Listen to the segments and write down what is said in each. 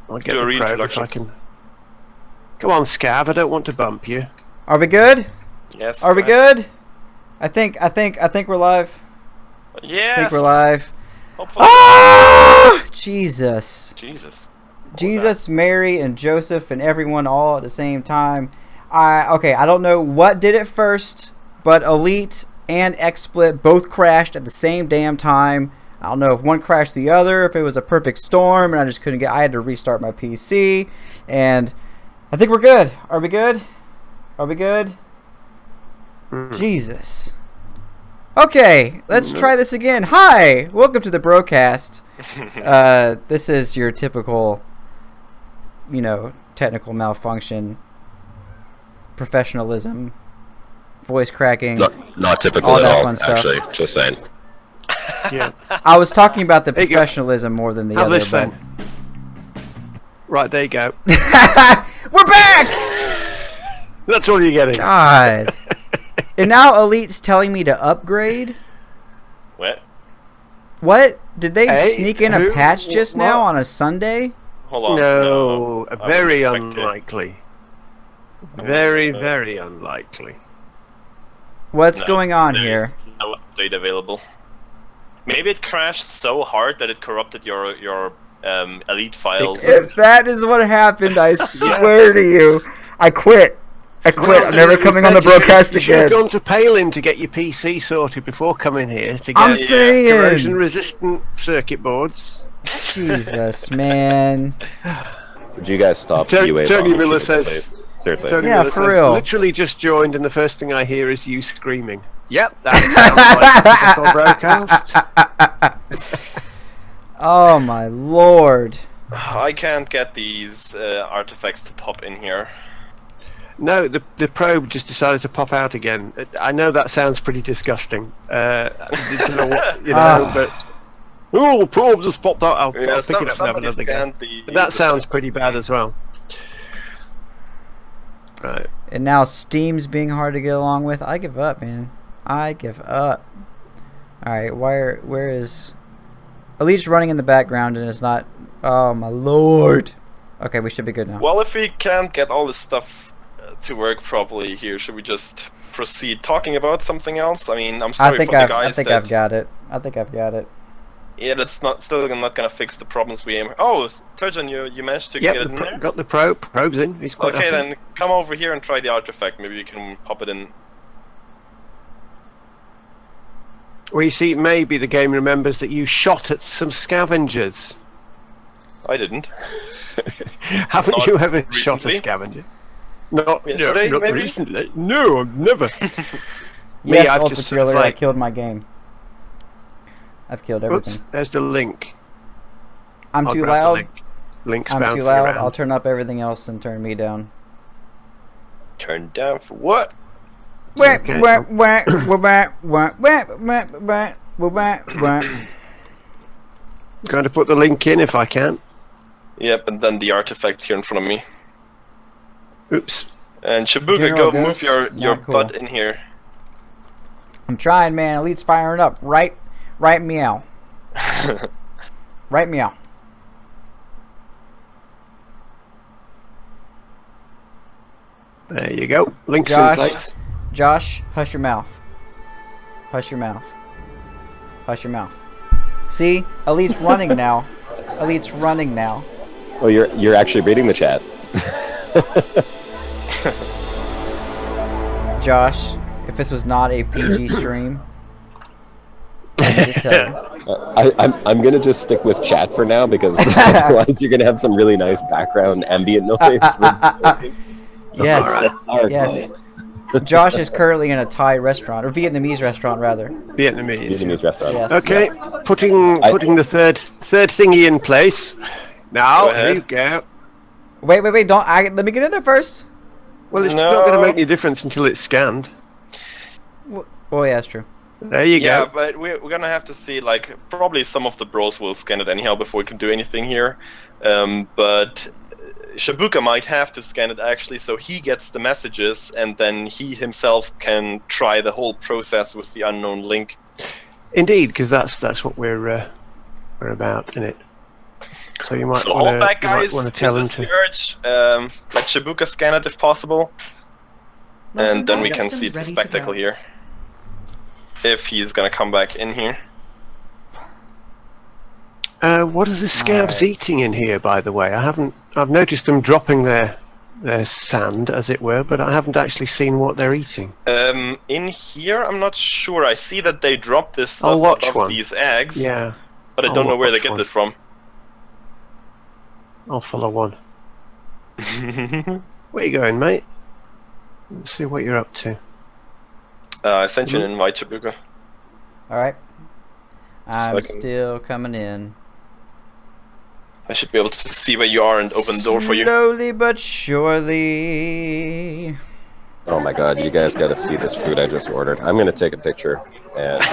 I'll get the probe if I can. Come on, Scav. I don't want to bump you. Are we good? Yes. Are we good? I think we're live. Yes. I think we're live. Hopefully. Ah! Jesus. Jesus, Mary, and Joseph, and everyone all at the same time. Okay, I don't know what did it first, but Elite and XSplit both crashed at the same damn time. I don't know if one crashed the other, if it was a perfect storm, and I just couldn't get. I had to restart my PC, and I think we're good. Are we good? Are we good? Jesus. Okay, let's try this again. Hi, welcome to the Brocast. This is your typical, you know, technical malfunction, professionalism, voice cracking. Not typical at all, actually. Just saying. Yeah. I was talking about the professionalism more than the Have other. this then. Right, there you go. We're back! That's all you're getting. God. And now Elite's telling me to upgrade? What? What? Did they sneak in a who? patch just What? now on a Sunday? Hold on. No, I very wouldn't expect it. unlikely. Very, very unlikely. What's No, going on there here? is no update available. Maybe it crashed so hard that it corrupted your Elite files. If that is what happened, I swear to you, I quit. I quit. I'm never coming on the broadcast You should have again. gone to Palin to get your PC sorted before coming here to get I'm saying. corrosion-resistant circuit boards. Jesus, man. Would you guys stop Tony UA Miller bombing, says- please? Seriously. Tony Yeah, Miller for says, real. Literally just joined, and the first thing I hear is you screaming. Yep, that sounds like typical broadcast. Oh my lord. I can't get these artifacts to pop in here. No, the probe just decided to pop out again. I know that sounds pretty disgusting. I don't know what, you know, but the probe just popped out. I'll pick it up and have another go. That sounds pretty bad as well. Right. And now Steam's being hard to get along with. I give up, man. I give up. Alright, where is... Elite's running in the background and it's not... Oh my lord. Okay, we should be good now. Well, if we can't get all this stuff to work properly here, should we just proceed talking about something else? I mean, I'm sorry for the guys. I think I've got it. I think I've got it. Yeah, that's still not gonna fix the problems we aim. Oh, Turgeon, you managed to get it in there? Got the probe. Probe's in. He's quite Okay, happy. then come over here and try the artifact. Maybe you can pop it in. Well, you see, maybe the game remembers that you shot at some scavengers. I didn't. Haven't Not you ever recently? shot a scavenger? Not, Yesterday, not maybe? recently. No, I've never. Yes, I've Ultra just sort of Killer, I like- killed my game. I've killed everything. Oops, there's the link. I'm I'll too grab the loud. link. Link's I'm too bouncing loud. around. I'll turn up everything else and turn me down. Turn down for what? Okay. Going to put the link in if I can. Yep, and then the artifact here in front of me. Oops. And Shibuka, General go Ghost? move your Not cool. butt in here. I'm trying, man. Elite's firing up. Right meow. Right meow. There you go. Link's in Josh. place. Josh, hush your mouth. Hush your mouth. Hush your mouth. See? Elite's running now. Elite's running now. Oh, you're actually reading the chat. Josh, if this was not a PG stream, let me just tell you. I'm gonna just stick with chat for now because otherwise you're gonna have some really nice background ambient noise. Yes. Yes. Josh is currently in a Thai restaurant, or Vietnamese restaurant rather. Vietnamese. restaurant. Yes. Okay, putting the third thingy in place. Now, Go ahead. here you go. Wait, don't. Let me get in there first. Well, it's No. not going to make any difference until it's scanned. Oh yeah, that's true. There you Yeah, go. but we're gonna have to see, like, probably some of the bros will scan it anyhow before we can do anything here. But Shibuka might have to scan it actually, so he gets the messages, and then he himself can try the whole process with the unknown link. Indeed, because that's what we're about, isn't it? So you might hold back, guys. want to tell him to. Let Shibuka scan it if possible, and then we can see the spectacle here. If he's gonna come back in here. What are the scavs eating in here, by the way? I've noticed them dropping their sand, as it were, but I haven't actually seen what they're eating. In here, I'm not sure. I see that they drop this stuff out of these eggs. Yeah. But I don't know where they get it from. I'll follow one. Where you going, mate? Let's see what you're up to. I sent you an invite, Shibuka. Alright. I'm still coming in. I should be able to see where you are and open the door for you. Slowly but surely. Oh my god, you guys gotta see this food I just ordered. I'm gonna take a picture and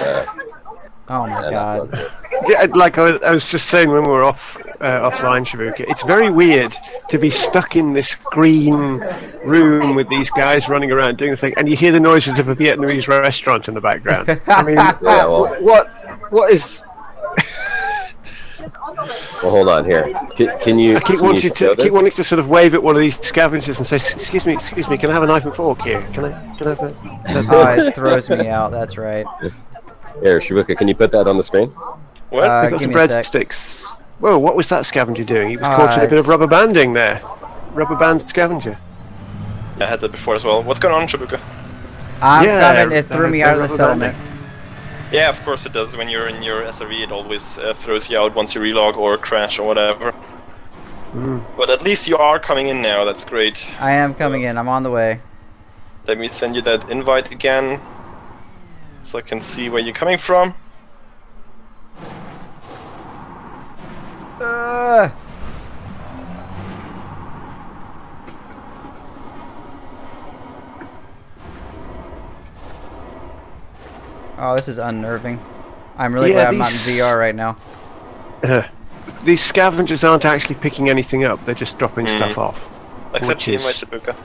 oh my god. Yeah, like I was just saying when we were offline, Shibuka, it's very weird to be stuck in this green room with these guys running around doing the thing, and you hear the noises of a Vietnamese restaurant in the background. I mean, what is... Well, hold on here. Can you? I keep wanting to sort of wave at one of these scavengers and say, "Excuse me, can I have a knife and fork here? Can I have a?" Oh, it throws me out. That's right. Here, Shibuka, can you put that on the screen? What? Give me breadsticks. Whoa, what was that scavenger doing? He was caught in a bit of rubber banding there. Rubber band scavenger. I had that before as well. What's going on, Shibuka? I'm coming. It threw me out of the settlement. Yeah, of course it does. When you're in your SRE, it always throws you out once you relog or crash or whatever. But at least you are coming in now. That's great. I am coming in. I'm on the way. Let me send you that invite again, so I can see where you're coming from. Oh, this is unnerving. I'm really glad I'm not in VR right now. These scavengers aren't actually picking anything up, they're just dropping stuff off. Except the invite, Shibuka.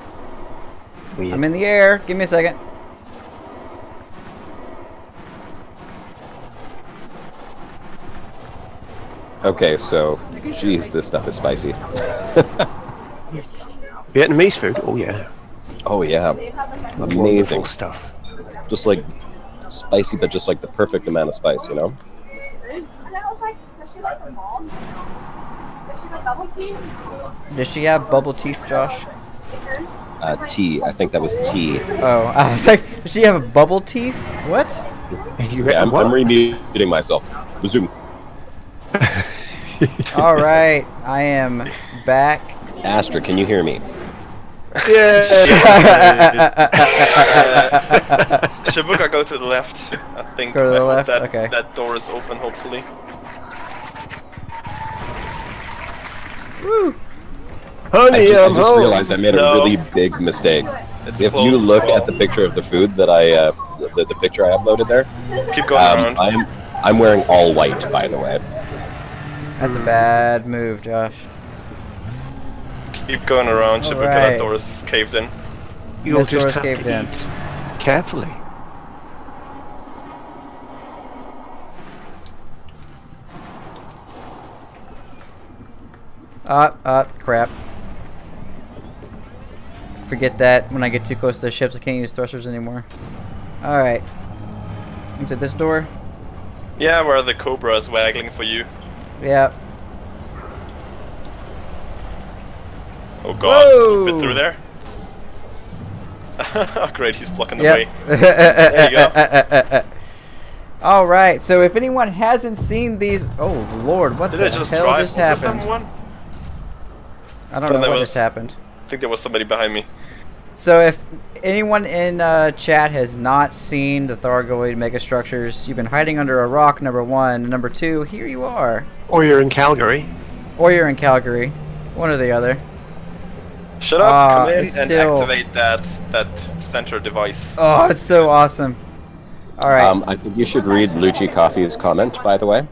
I'm in the air, give me a second. Okay, so, jeez, this stuff is spicy. Vietnamese food? Oh yeah. Oh yeah. Amazing stuff. Just like spicy, but just like the perfect amount of spice, you know? Does she have bubble teeth, Josh? Tea. I think that was tea. Oh, I was like, does she have bubble teeth? What? Yeah, I'm remuting myself. Resume. Alright, I am back. Astra, can you hear me? Yeah. Shibuka, go to the left. I think. Go to the left. Okay. That door is open, hopefully. Woo. Honey, I just realized I made a really big mistake. If you look at the picture of the food that I, the picture I uploaded there, keep going around. I'm wearing all white, by the way. That's a bad move, Josh. Keep going around, Shibuka. That door is caved in. This door is caved in. Carefully. Crap. Forget that. When I get too close to the ships, I can't use thrusters anymore. Alright. Is it this door? Yeah, where the Cobra is waggling for you. Yeah. Oh god, can you fit through there? Oh great, he's blocking the way. There you go. Alright, so if anyone hasn't seen these... Oh lord, what the hell just happened? I don't know what just happened. I think there was somebody behind me. So if anyone in chat has not seen the Thargoid Megastructures, you've been hiding under a rock, number one. Number two, here you are. Or you're in Calgary. Or you're in Calgary. One or the other. Shut up, come in and activate that center device. Oh, it's so awesome. Alright. I think you should read Lucci Coffee's comment, by the way.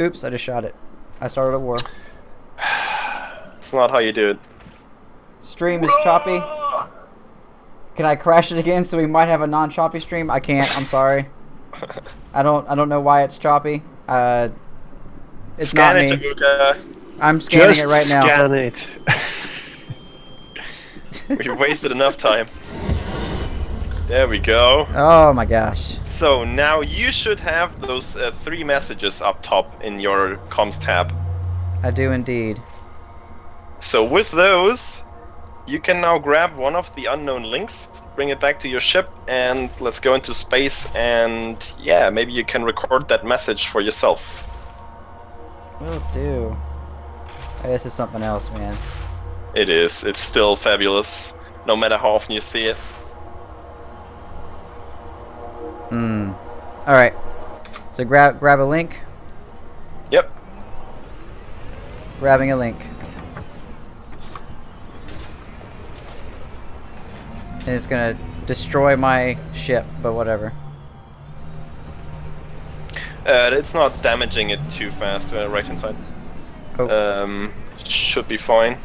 Oops, I just shot it. I started a war. It's not how you do it. Stream is choppy. Can I crash it again so we might have a non-choppy stream? I can't. I'm sorry. I don't know why it's choppy. It's scan not it, me. Jabuka. I'm scanning it right now. Scan it. We've wasted enough time. There we go. Oh my gosh. So now you should have those 3 messages up top in your comms tab. I do indeed. So with those, you can now grab one of the unknown links, bring it back to your ship, and let's go into space, and yeah, maybe you can record that message for yourself. Will do. Hey, this is something else, man. It is. It's still fabulous, no matter how often you see it. Alright. So grab a link. Yep. Grabbing a link. And it's gonna destroy my ship, but whatever. It's not damaging it too fast, right inside. Oh. Should be fine.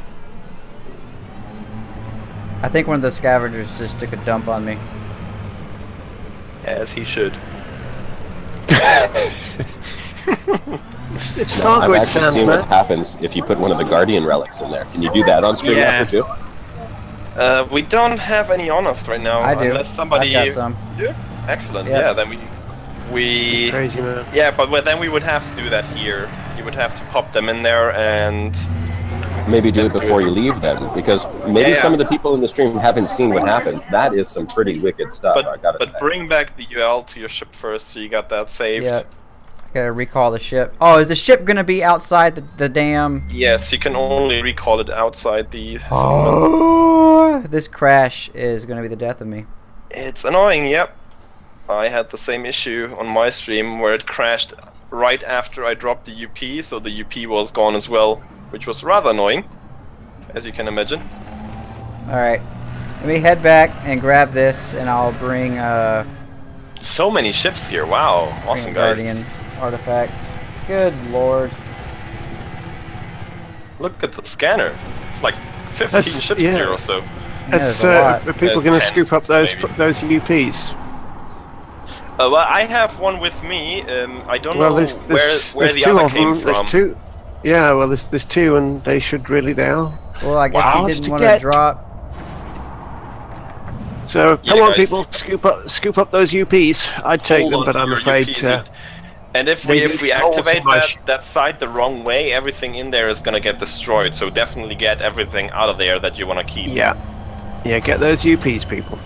I think one of the scavengers just took a dump on me. As he should. It's No, I've Thargoid actually sounds, seen man. what happens if you put one of the Guardian relics in there. Can you do that on stream after too? We don't have any on us right now. I do. Unless somebody... I've got some. Do? Excellent. Yeah. Yeah, then we... Crazy, man. Yeah, but then we would have to do that here. You would have to pop them in there and... Maybe do it before you leave then, because maybe Yeah. some of the people in the stream haven't seen what happens. That is some pretty wicked stuff, I gotta say. But bring back the UL to your ship first, so you got that saved. Yeah. I gotta recall the ship. Oh, is the ship gonna be outside the dam? Yes, you can only recall it outside the... Oh, this crash is gonna be the death of me. It's annoying, yep. I had the same issue on my stream where it crashed right after I dropped the UP, so the UP was gone as well, which was rather annoying, as you can imagine. Alright. Let me head back and grab this, and I'll bring So many ships here, wow. Awesome, guys. Guardian artifact. Good lord. Look at the scanner. It's like 15 ships here or so. There's a lot. Are people going to 10, scoop up those maybe. UPs? Well, I have one with me. I don't know There's where the two other of came them. from. There's two. Yeah, well, there's two, and they should really now. Well, I guess Wow, he just didn't to want to get- drop. So Yeah, come on, guys. people, scoop up those UPs. I'd take Hold them, on but to I'm your afraid. UPs. And if they we do activate also that side the wrong way, everything in there is gonna get destroyed. So definitely get everything out of there that you want to keep. Yeah, get those UPs, people.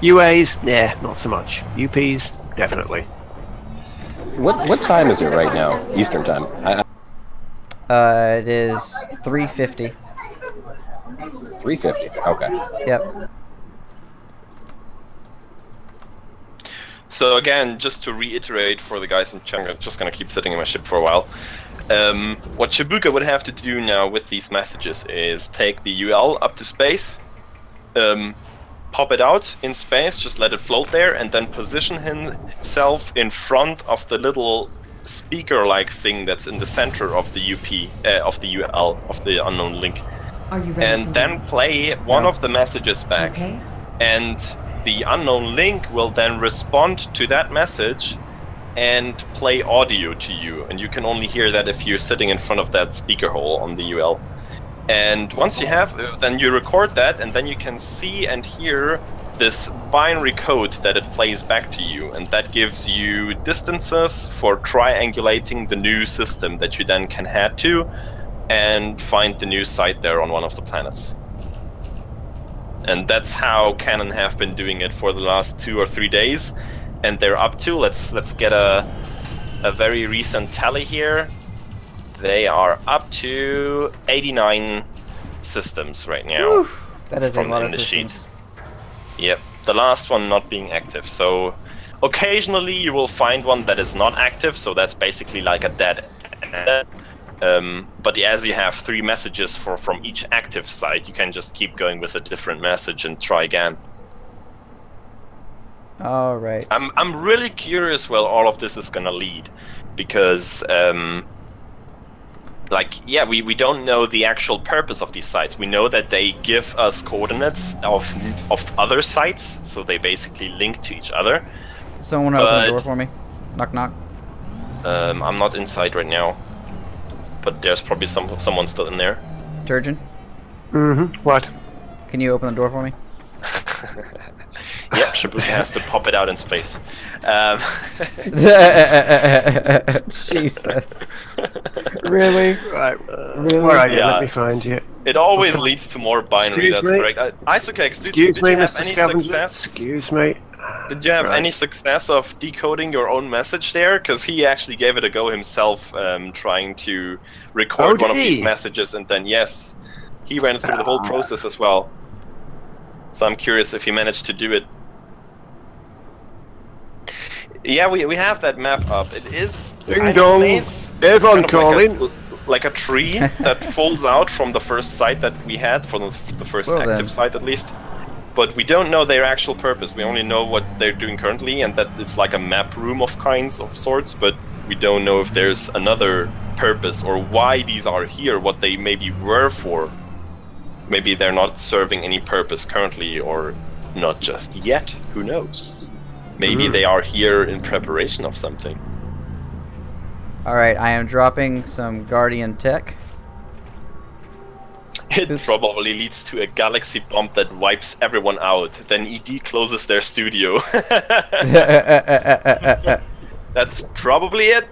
UAs, yeah, not so much. UPs, definitely. What time is it right now? Eastern time. It is 3:50. 3:50. Okay. Yep. So again, just to reiterate for the guys in chat, I'm just gonna keep sitting in my ship for a while. What Shibuka would have to do now with these messages is take the UL up to space, pop it out in space, just let it float there, and then position himself in front of the little speaker-like thing that's in the center of the UP, of the UL, of the unknown link. Are you ready And to then leave? play one of the messages back. Okay. And the unknown link will then respond to that message and play audio to you, and you can only hear that if you're sitting in front of that speaker hole on the UL. And once you have, then you record that, and then you can see and hear this binary code that it plays back to you, and that gives you distances for triangulating the new system that you then can head to and find the new site there on one of the planets. And that's how Canon have been doing it for the last 2 or 3 days, and they're up to, let's get a very recent tally here. They are up to 89 systems right now. Oof, that is a from lot in of the systems. sheet. Yep, the last one not being active. So occasionally you will find one that is not active, so that's basically like a dead end. But as you have 3 messages from each active site, you can just keep going with a different message and try again. All right. I'm really curious where all of this is gonna lead, because like, yeah, we don't know the actual purpose of these sites. We know that they give us coordinates of other sites, so they basically link to each other. Someone open the door for me. Knock knock. I'm not inside right now, but there's probably someone still in there. Turgeon? What? Can you open the door for me? Yep, Shibuya has to pop it out in space. Jesus. Really? Right. Really? Where are you? Yeah. Let me find you. It always leads to more binary, that's correct. Isokex, did you have any success? Excuse me. Did you have any success of decoding your own message there? Because he actually gave it a go himself, trying to record one of these messages, and then, yes, he went through the whole process as well. So I'm curious if he managed to do it. Yeah, we have that map up. It is Ding dong. Everyone calling. Like a tree that falls out from the first site that we had, from the first active site at least. But we don't know their actual purpose. We only know what they're doing currently, and that it's like a map room of sorts, but we don't know if there's another purpose or why these are here, what they maybe were for. Maybe they're not serving any purpose currently, or not just yet. Who knows? Maybe they are here in preparation of something. Alright, I am dropping some Guardian tech. It probably leads to a galaxy bomb that wipes everyone out. Then ED closes their studio. That's probably it.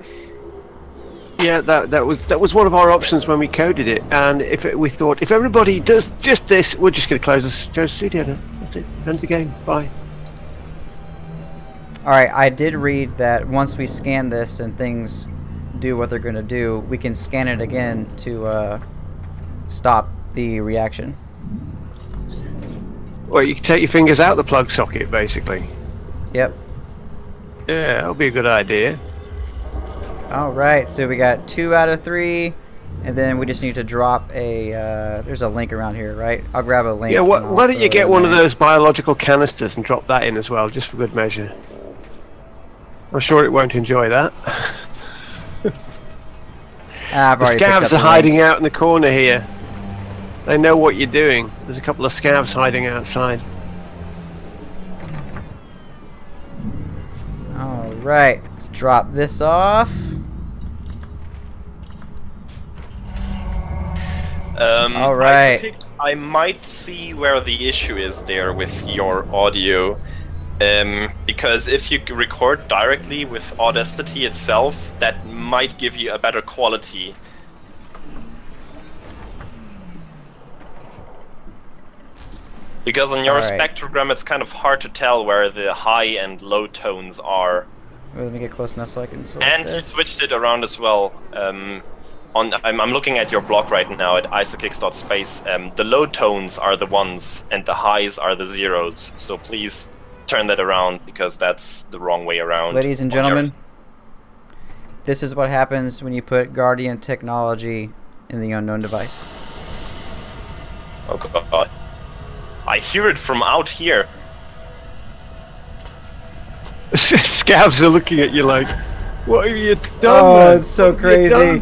Yeah, that was one of our options when we coded it, and we thought if everybody does just this, we're just going to close the studio now. That's it. End the game. Bye. Alright, I did read that once we scan this and things do what they're going to do, we can scan it again to stop the reaction. Well, you can take your fingers out the plug socket, basically. Yep. Yeah, that'll be a good idea. Alright, so we got 2 out of 3, and then we just need to drop a, there's a link around here, right? I'll grab a link. Yeah, why don't you get one of those biological canisters and drop that in as well, just for good measure. I'm sure it won't enjoy that. The scavs are hiding out in the corner here. They know what you're doing. There's a couple of scavs hiding outside. Alright, let's drop this off. Alright. I might see where the issue is there with your audio. Because if you record directly with Audacity itself, that might give you a better quality. Because on your spectrogram, it's kind of hard to tell where the high and low tones are. Let me get close enough so I can select this. And you switched it around as well. I'm looking at your blog right now at isokix.space. The low tones are the ones, and the highs are the zeros. So please turn that around, because that's the wrong way around. Ladies and gentlemen, this is what happens when you put Guardian technology in the unknown device. Oh god. I hear it from out here. Scavs are looking at you like, what have you done, Oh, man? it's so crazy.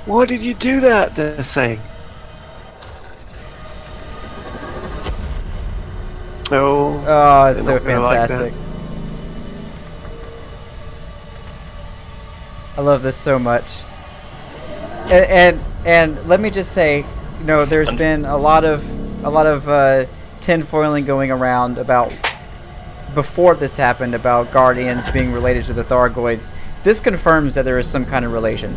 Why did you do that, they're saying. Oh, it's so fantastic. I love this so much. And let me just say, you know, there's been a lot of tinfoiling going around about, before this happened, about Guardians being related to the Thargoids. This confirms that there is some kind of relation.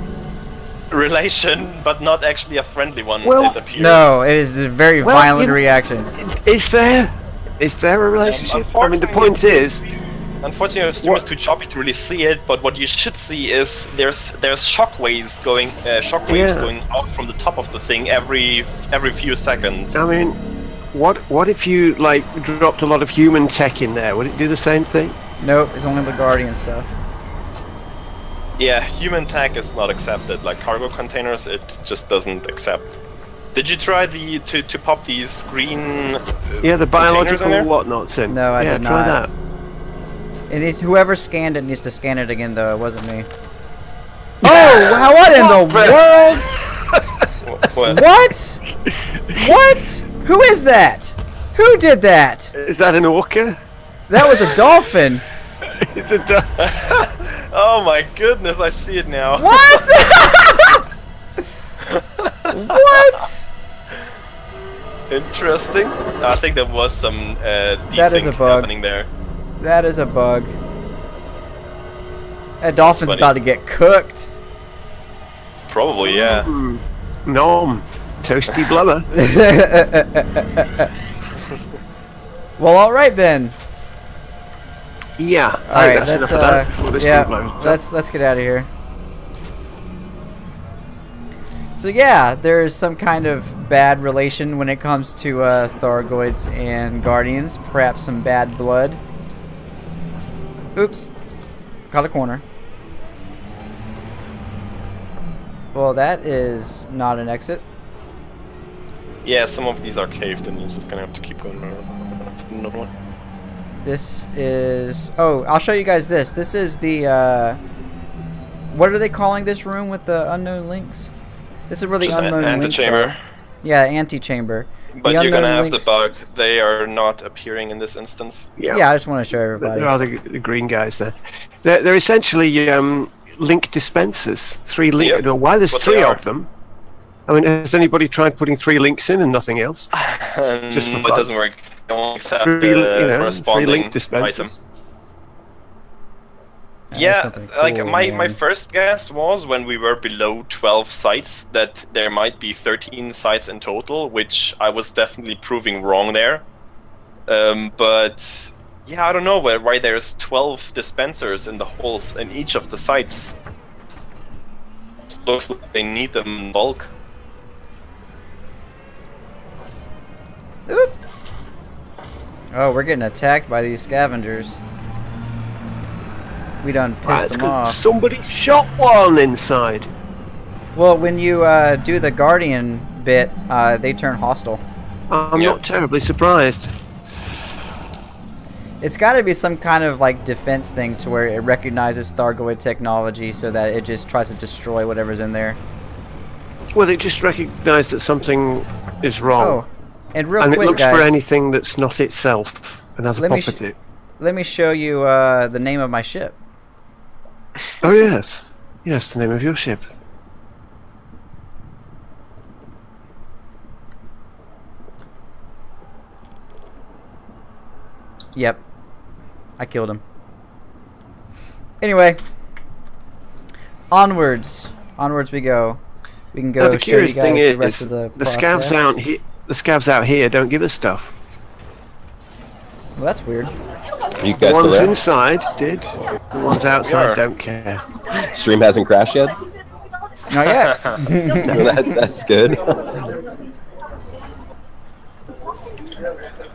Relation, but not actually a friendly one, well, it appears. No, it is a very violent reaction. Is there a relationship? I mean, the point is... Unfortunately, the stream is too choppy to really see it, but what you should see is there's shockwaves going going off from the top of the thing every few seconds. I mean, what if you like dropped a lot of human tech in there? Would it do the same thing? Nope, it's only the Guardian stuff. Yeah, human tech is not accepted. Like cargo containers, it just doesn't accept. Did you try to pop these green? Yeah, the biological whatnots in. No, I did not. Try that. It is whoever scanned it needs to scan it again, though. It wasn't me. Oh! What in the world? What? What? Who is that? Who did that? Is that an orca? That was a dolphin. It's a dolphin. Oh my goodness, I see it now. What? What? Interesting. I think there was some desync happening there. That is a bug. That dolphin's about to get cooked. Probably, yeah. Nom. Toasty blubber. Well, alright then. Yeah. Alright, let's get out of here. So yeah, there is some kind of bad relation when it comes to Thargoids and Guardians. Perhaps some bad blood. Oops. Caught a corner. Well, that is not an exit. Yeah, some of these are caved and you're just gonna have to keep going another one. This is... Oh, I'll show you guys this. This is the... what are they calling this room with the unknown links? This is where the unknown links are. Yeah, antechamber. But you're gonna have the bug. They are not appearing in this instance. Yeah, I just want to show everybody. There are the green guys there. They're essentially link dispensers. 3 link. Yep. Why there's 3 of them? I mean, has anybody tried putting 3 links in and nothing else? Just it doesn't work. You don't accept 3 corresponding link dispensers. item. Yeah, like my first guess was when we were below 12 sites that there might be 13 sites in total, which I was definitely proving wrong there. But yeah, I don't know why there's 12 dispensers in the holes in each of the sites. It looks like they need them in bulk. Oop. Oh, we're getting attacked by these scavengers. We done pissed them off. Somebody shot one inside. Well, when you do the Guardian bit, they turn hostile. I'm not terribly surprised. It's got to be some kind of like defense thing to where it recognizes Thargoid technology so that it just tries to destroy whatever's in there. Well, it just recognized that something is wrong. Oh, and real quick, quick, it looks guys, for anything that's not itself and has a pop at it. Let me show you the name of my ship. Oh yes, yes, the name of your ship. Yep, I killed him. Anyway, onwards we go. We can go show you guys the rest of the process. The scavs out here don't give us stuff. Well, that's weird. You guys the still ones there? inside did. The ones outside don't care. Stream hasn't crashed yet? Not yet. That's good.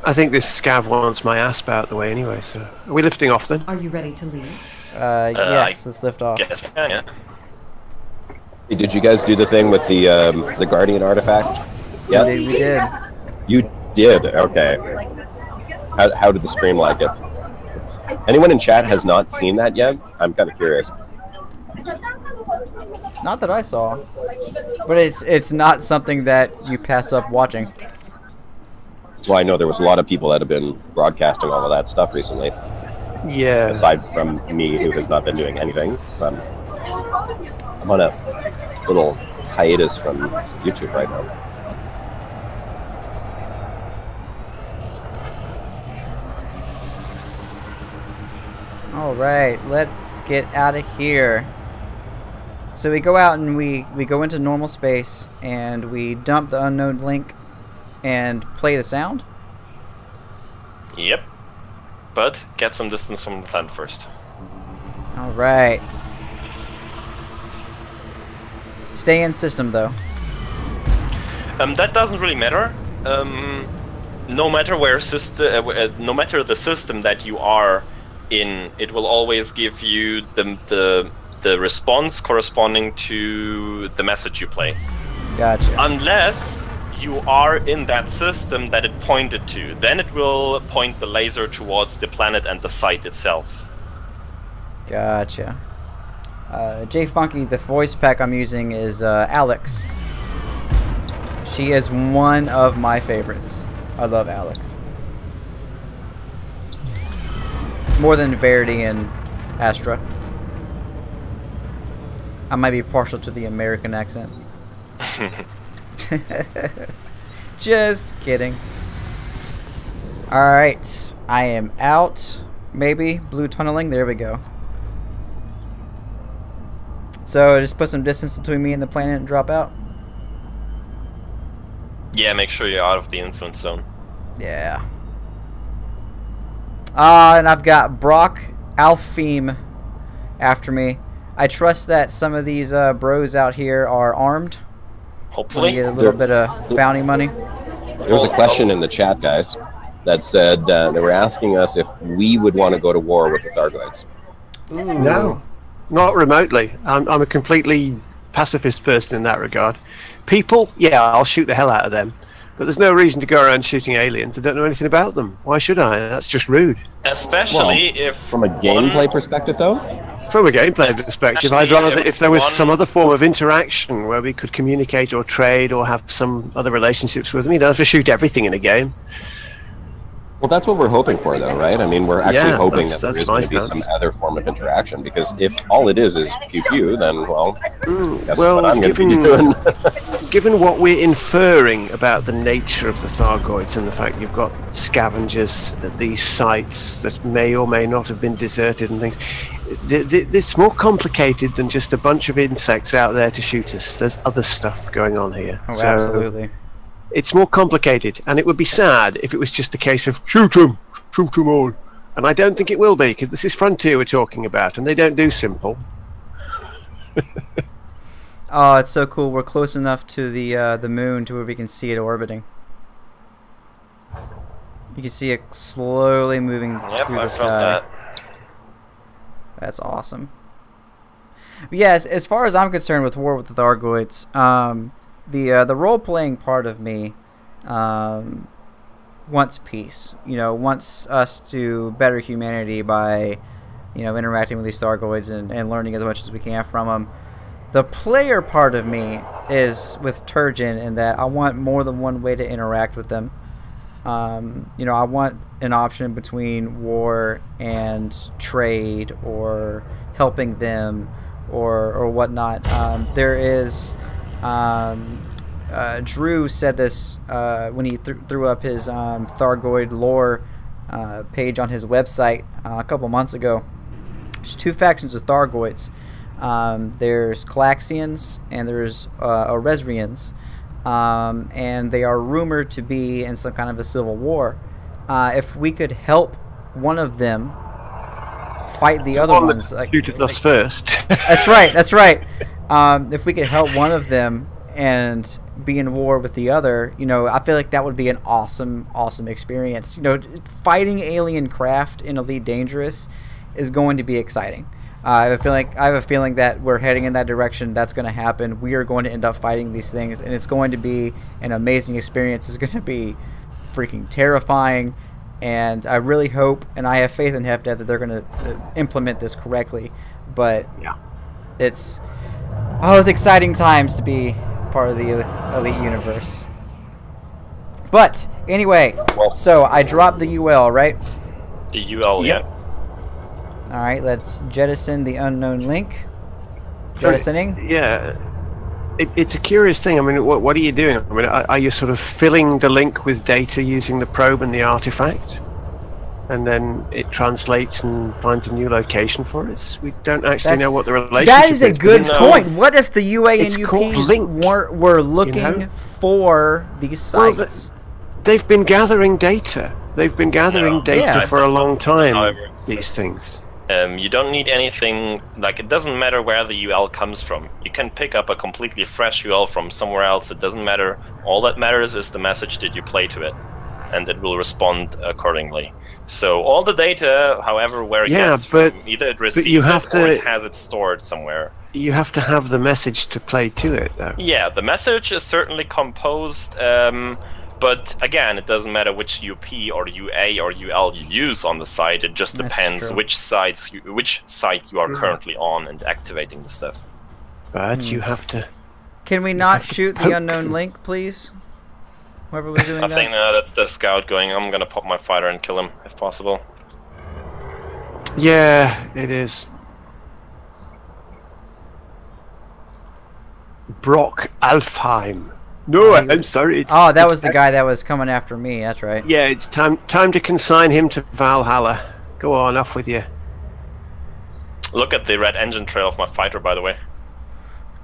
I think this scav wants my asp out the way anyway, so... Are we lifting off then? Are you ready to leave? Yes, let's lift off. Guess, yeah. Hey, did you guys do the thing with the Guardian artifact? Yeah, We did. You did? Okay. How did the stream like it? Anyone in chat has not seen that yet? I'm kind of curious. Not that I saw. But it's not something that you pass up watching. Well, I know there was a lot of people that have been broadcasting all of that stuff recently. Yeah. Aside from me, who has not been doing anything. So I'm on a little hiatus from YouTube right now. Alright, let's get out of here. So we go out and we go into normal space and we dump the unknown link and play the sound? Yep. But get some distance from the planet first. Alright. Stay in system though. That doesn't really matter. No matter where no matter the system that you are in, it will always give you the response corresponding to the message you play. Gotcha. Unless you are in that system that it pointed to, then it will point the laser towards the planet and the site itself. Gotcha. J Funky, the voice pack I'm using is Alex. She is one of my favorites. I love Alex. More than Verity and Astra. I might be partial to the American accent. Just kidding. Alright, I am out. Maybe blue tunneling. There we go. So just put some distance between me and the planet and drop out. Yeah, make sure you're out of the influence zone. Yeah. And I've got Brock Alfheim after me. I trust that some of these bros out here are armed. Hopefully. Get a little bit of bounty money. There was a question in the chat, guys, that said they were asking us if we would want to go to war with the Thargoids. Ooh. No, not remotely. I'm a completely pacifist person in that regard. People, yeah, I'll shoot the hell out of them. But there's no reason to go around shooting aliens. I don't know anything about them. Why should I? That's just rude. Especially if... From a gameplay perspective, though? From a gameplay perspective, I'd rather if there was some other form of interaction where we could communicate or trade or have some other relationships with them. You don't have to shoot everything in a game. Well, that's what we're hoping for, though, right? I mean, we're actually hoping that there is going to be stance. some other form of interaction, because if all it is pew-pew, then, well, that's well, what I'm going to be doing. Given what we're inferring about the nature of the Thargoids and the fact you've got scavengers at these sites that may or may not have been deserted and things, it's more complicated than just a bunch of insects out there to shoot us. There's other stuff going on here. Oh, absolutely. It's more complicated, and it would be sad if it was just a case of shoot them all. And I don't think it will be, because this is Frontier we're talking about, and they don't do simple. Oh, it's so cool. We're close enough to the moon to where we can see it orbiting. You can see it slowly moving through the sky. That's awesome. But yes, as far as I'm concerned with War with the Thargoids, the role-playing part of me wants peace. You know, wants us to better humanity by, you know, interacting with these Thargoids and learning as much as we can from them. The player part of me is with Turgeon in that I want more than one way to interact with them. You know, I want an option between war and trade or helping them or whatnot. There is... Drew said this when he threw up his Thargoid lore page on his website a couple months ago. There's two factions of Thargoids. There's Calaxians and there's Oresrians, and they are rumored to be in some kind of a civil war. If we could help one of them fight the other ones, like, shoot at us first. That's right. That's right. If we could help one of them and be in war with the other, you know, I feel like that would be an awesome experience. You know, fighting alien craft in Elite Dangerous is going to be exciting. I have a feeling that we're heading in that direction. That's going to happen. We are going to end up fighting these things, and it's going to be an amazing experience. It's going to be freaking terrifying, and I really hope, and I have faith in HFDeath that they're going to implement this correctly. But yeah, it's exciting times to be part of the Elite universe. But anyway, so I dropped the UL, right? The UL, yeah. Alright, let's jettison the unknown link. Jettisoning? Yeah. It's a curious thing. I mean, what are you doing? I mean, are you sort of filling the link with data using the probe and the artifact? And then it translates and finds a new location for us? We don't actually know what the relationship is. That is a good point. What if the UA and UPs were looking for these sites? Well, they've been gathering data. They've been gathering data for a long time, these things. You don't need anything, like, it doesn't matter where the UL comes from. You can pick up a completely fresh UL from somewhere else. It doesn't matter. All that matters is the message that you play to it, and it will respond accordingly. So all the data, however, where it gets from, either it receives it or it has it stored somewhere. You have to have the message to play to it, though. Yeah, the message is certainly composed But again, it doesn't matter which UP or UA or UL you use on the site. It just depends which site you are currently on and activating the stuff. But you have to. Can we not shoot the unknown link, please? Whoever was doing that. I think that's the scout going. I'm gonna pop my fighter and kill him if possible. Yeah, it is. Brock Alfheim. No, I'm sorry. Oh, that was the guy that was coming after me. That's right. Yeah, it's time to consign him to Valhalla. Go on, off with you. Look at the red engine trail of my fighter, by the way.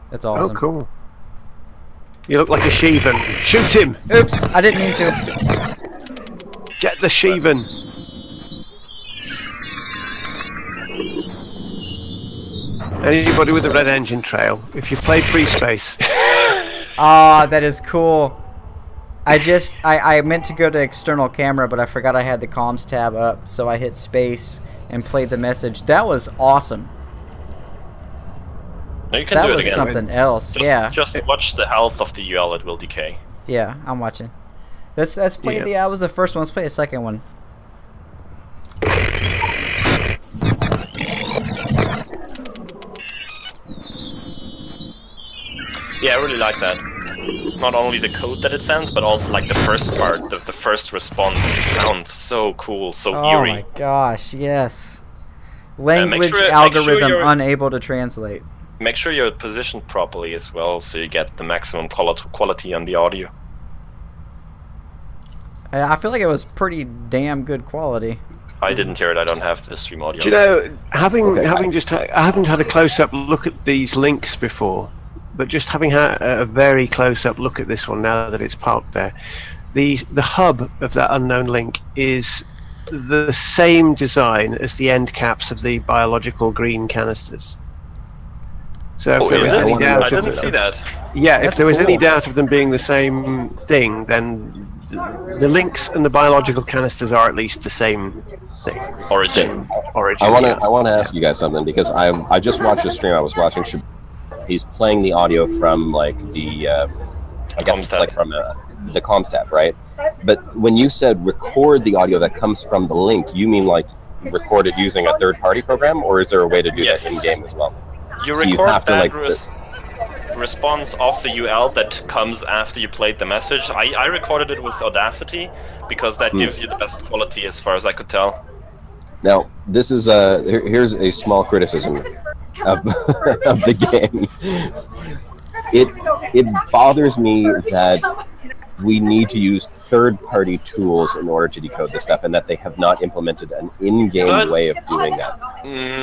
That's awesome. Oh, cool. You look like a Sheevan. Shoot him! Oops, I didn't mean to. Get the Sheevan. Anybody with a red engine trail, if you play Free Space. Ah, that is cool. I meant to go to external camera, but I forgot I had the comms tab up, so I hit space and played the message. That was awesome. No, you can That do it was again. something else. Just watch the health of the UL, it will decay. Yeah, I'm watching. Let's play the. That was the first one. Let's play the second one. Yeah, I really like that. Not only the code that it sends, but also like the first part, the first response. It sounds so cool, so eerie. Oh my gosh, yes. Language make algorithm sure unable to translate. Make sure you're positioned properly as well, so you get the maximum quality on the audio. I feel like it was pretty damn good quality. I didn't hear it. I don't have the stream audio. Do you know, I haven't had a close-up look at these links before, but just having had a very close-up look at this one now that it's parked there, the hub of that unknown link is the same design as the end caps of the biological green canisters. So if there was any doubt, I didn't see that. Yeah, if there was any doubt of them being the same thing, then the links and the biological canisters are at least the same thing. Origin. Origin. I want to ask you guys something, because I just watched a stream. I was watching. He's playing the audio from like the I guess it's like from the comms tab, right? But when you said record the audio that comes from the link, you mean like record it using a third-party program, or is there a way to do that in-game as well? You record that response of the UL that comes after you played the message. I recorded it with Audacity because that gives you the best quality as far as I could tell. Now, this is here's a small criticism of of the game. It bothers me that we need to use third-party tools in order to decode this stuff, and that they have not implemented an in-game way of doing that.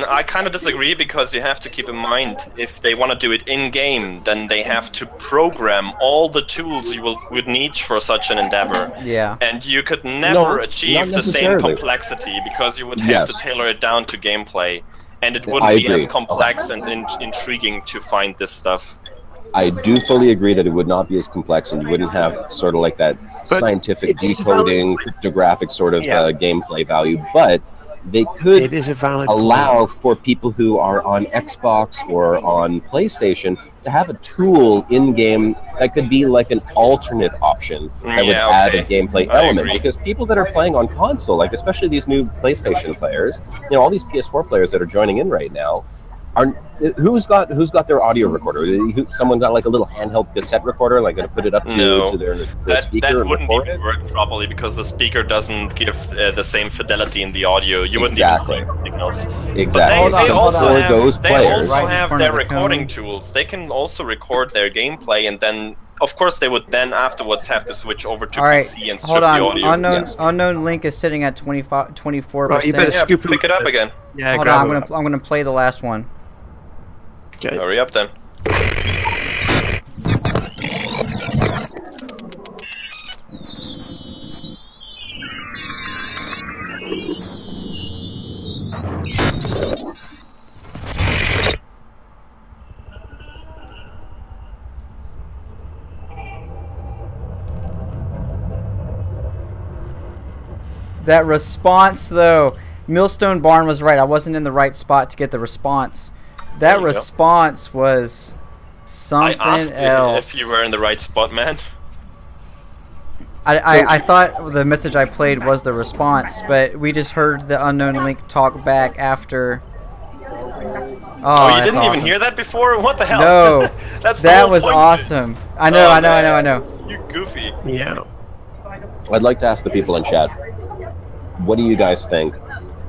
I kind of disagree, because you have to keep in mind, if they want to do it in-game, then they have to program all the tools you would need for such an endeavor. Yeah. And you could never achieve the same complexity, because you would have to tailor it down to gameplay, and it wouldn't be as complex and intriguing to find this stuff. I do fully agree that it would not be as complex, and you wouldn't have sort of like that scientific decoding, cryptographic sort of gameplay value, but they could allow for people who are on Xbox or on PlayStation to have a tool in-game that could be like an alternate option that would add a gameplay element. Because people that are playing on console, like especially these new PlayStation players, you know, all these PS4 players that are joining in right now, who's got their audio recorder? Someone got like a little handheld cassette recorder, like going to put it up to their speaker and record it? That wouldn't work properly, because the speaker doesn't give the same fidelity in the audio. You wouldn't even see anything else. Exactly. But they also have right their recording tools. They can also record their gameplay, and then of course they would then afterwards have to switch over to PC and strip the audio. Unknown link is sitting at 24%. Right, you better pick it up again. Yeah, hold on, I'm gonna play the last one. Okay. Hurry up then. That response, though, Millstone Barn was right. I wasn't in the right spot to get the response. That response was something else. If you were in the right spot, man. I thought the message I played was the response, but we just heard the unknown link talk back after. Oh, you didn't even hear that before? What the hell? No, that was awesome. I know, I know. You goofy. Yeah. I'd like to ask the people in chat, what do you guys think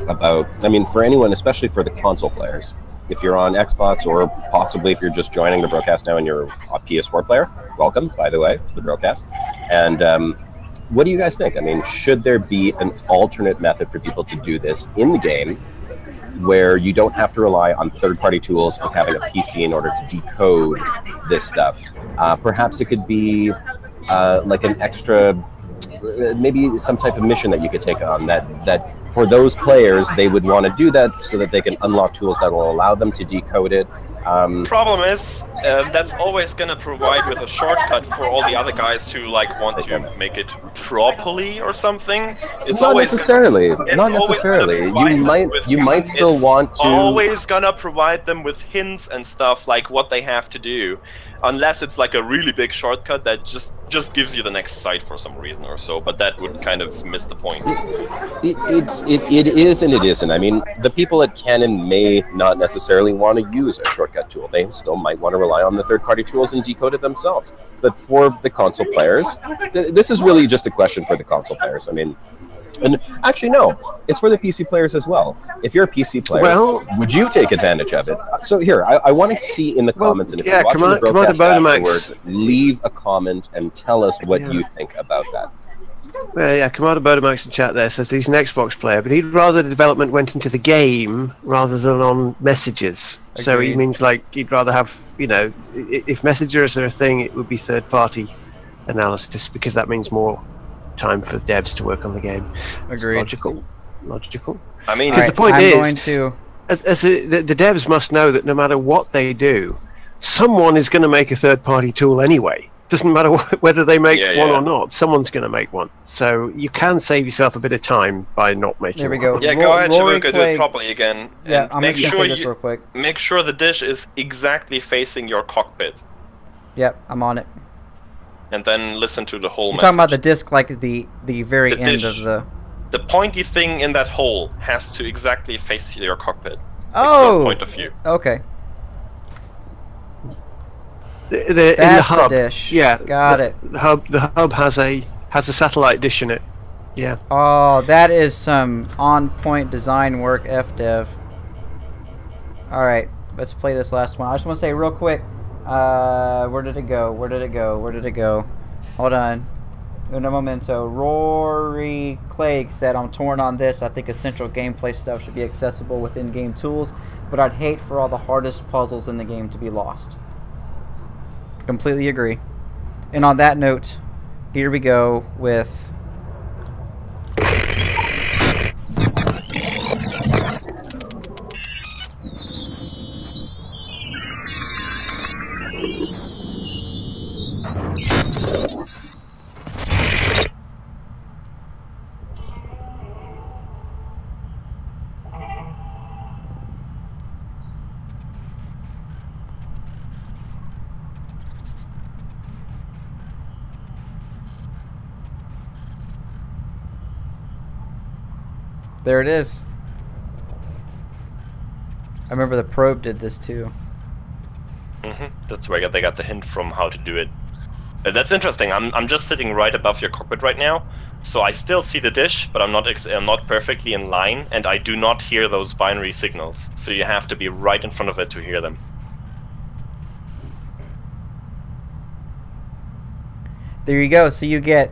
about, I mean, for anyone, especially for the console players, if you're on Xbox or possibly if you're just joining the Brocast now and you're a PS4 player, welcome, by the way, to the Brocast. And what do you guys think? I mean, should there be an alternate method for people to do this in the game where you don't have to rely on third-party tools of having a PC in order to decode this stuff? Perhaps it could be like an extra, maybe some type of mission that you could take on that for those players, they would want to do that so that they can unlock tools that will allow them to decode it. Problem is, that's always going to provide with a shortcut for all the other guys who like want to make it properly or something. It's not necessarily. Not necessarily. You might still want to. Always gonna provide them with hints and stuff like what they have to do, unless it's like a really big shortcut that just gives you the next site for some reason or so. But that would kind of miss the point. It is and it isn't. I mean, the people at Canon may not necessarily want to use a shortcut tool. They still might want to rely on the third-party tools and decode it themselves. But for the console players, this is really just a question for the console players. I mean, and actually, no, it's for the PC players as well. If you're a PC player, would you take advantage of it? So here, I want to see in the comments, and if you're watching the broadcast afterwards, leave a comment and tell us what you think about that. Well, yeah, Commander Bodemax in chat there says he's an Xbox player, but he'd rather the development went into the game rather than on messages. Agreed. So he means like he'd rather have, you know, if messengers are a thing, it would be third-party analysis because that means more time for devs to work on the game. Agreed. Logical. I mean, the point is, the devs must know that no matter what they do, someone is going to make a third-party tool anyway. Doesn't matter whether they make one or not. Someone's going to make one. So you can save yourself a bit of time by not making. There we go. Yeah, go ahead, Shabuka, do it properly again. Yeah, I'm just gonna say this real quick. Make sure the dish is exactly facing your cockpit. Yep, I'm on it. And then listen to the whole message. Talking about the disc, like the very end of the pointy thing in that hole has to exactly face your cockpit. Oh, your point of view. Okay. In the hub, dish. Yeah, got it. The hub has a satellite dish in it. Yeah. Oh, that is some on-point design work, FDev. All right, let's play this last one. I just want to say real quick. Where did it go? Where did it go? Where did it go? Hold on. Uno momento. Rory Clegg said, "I'm torn on this. I think essential gameplay stuff should be accessible with in-game tools, but I'd hate for all the hardest puzzles in the game to be lost." Completely agree. And on that note, here we go with there it is. I remember the probe did this too. That's where they got the hint from how to do it. That's interesting. I'm just sitting right above your cockpit right now, so I still see the dish, but I'm not perfectly in line, and I do not hear those binary signals. So you have to be right in front of it to hear them. There you go. So you get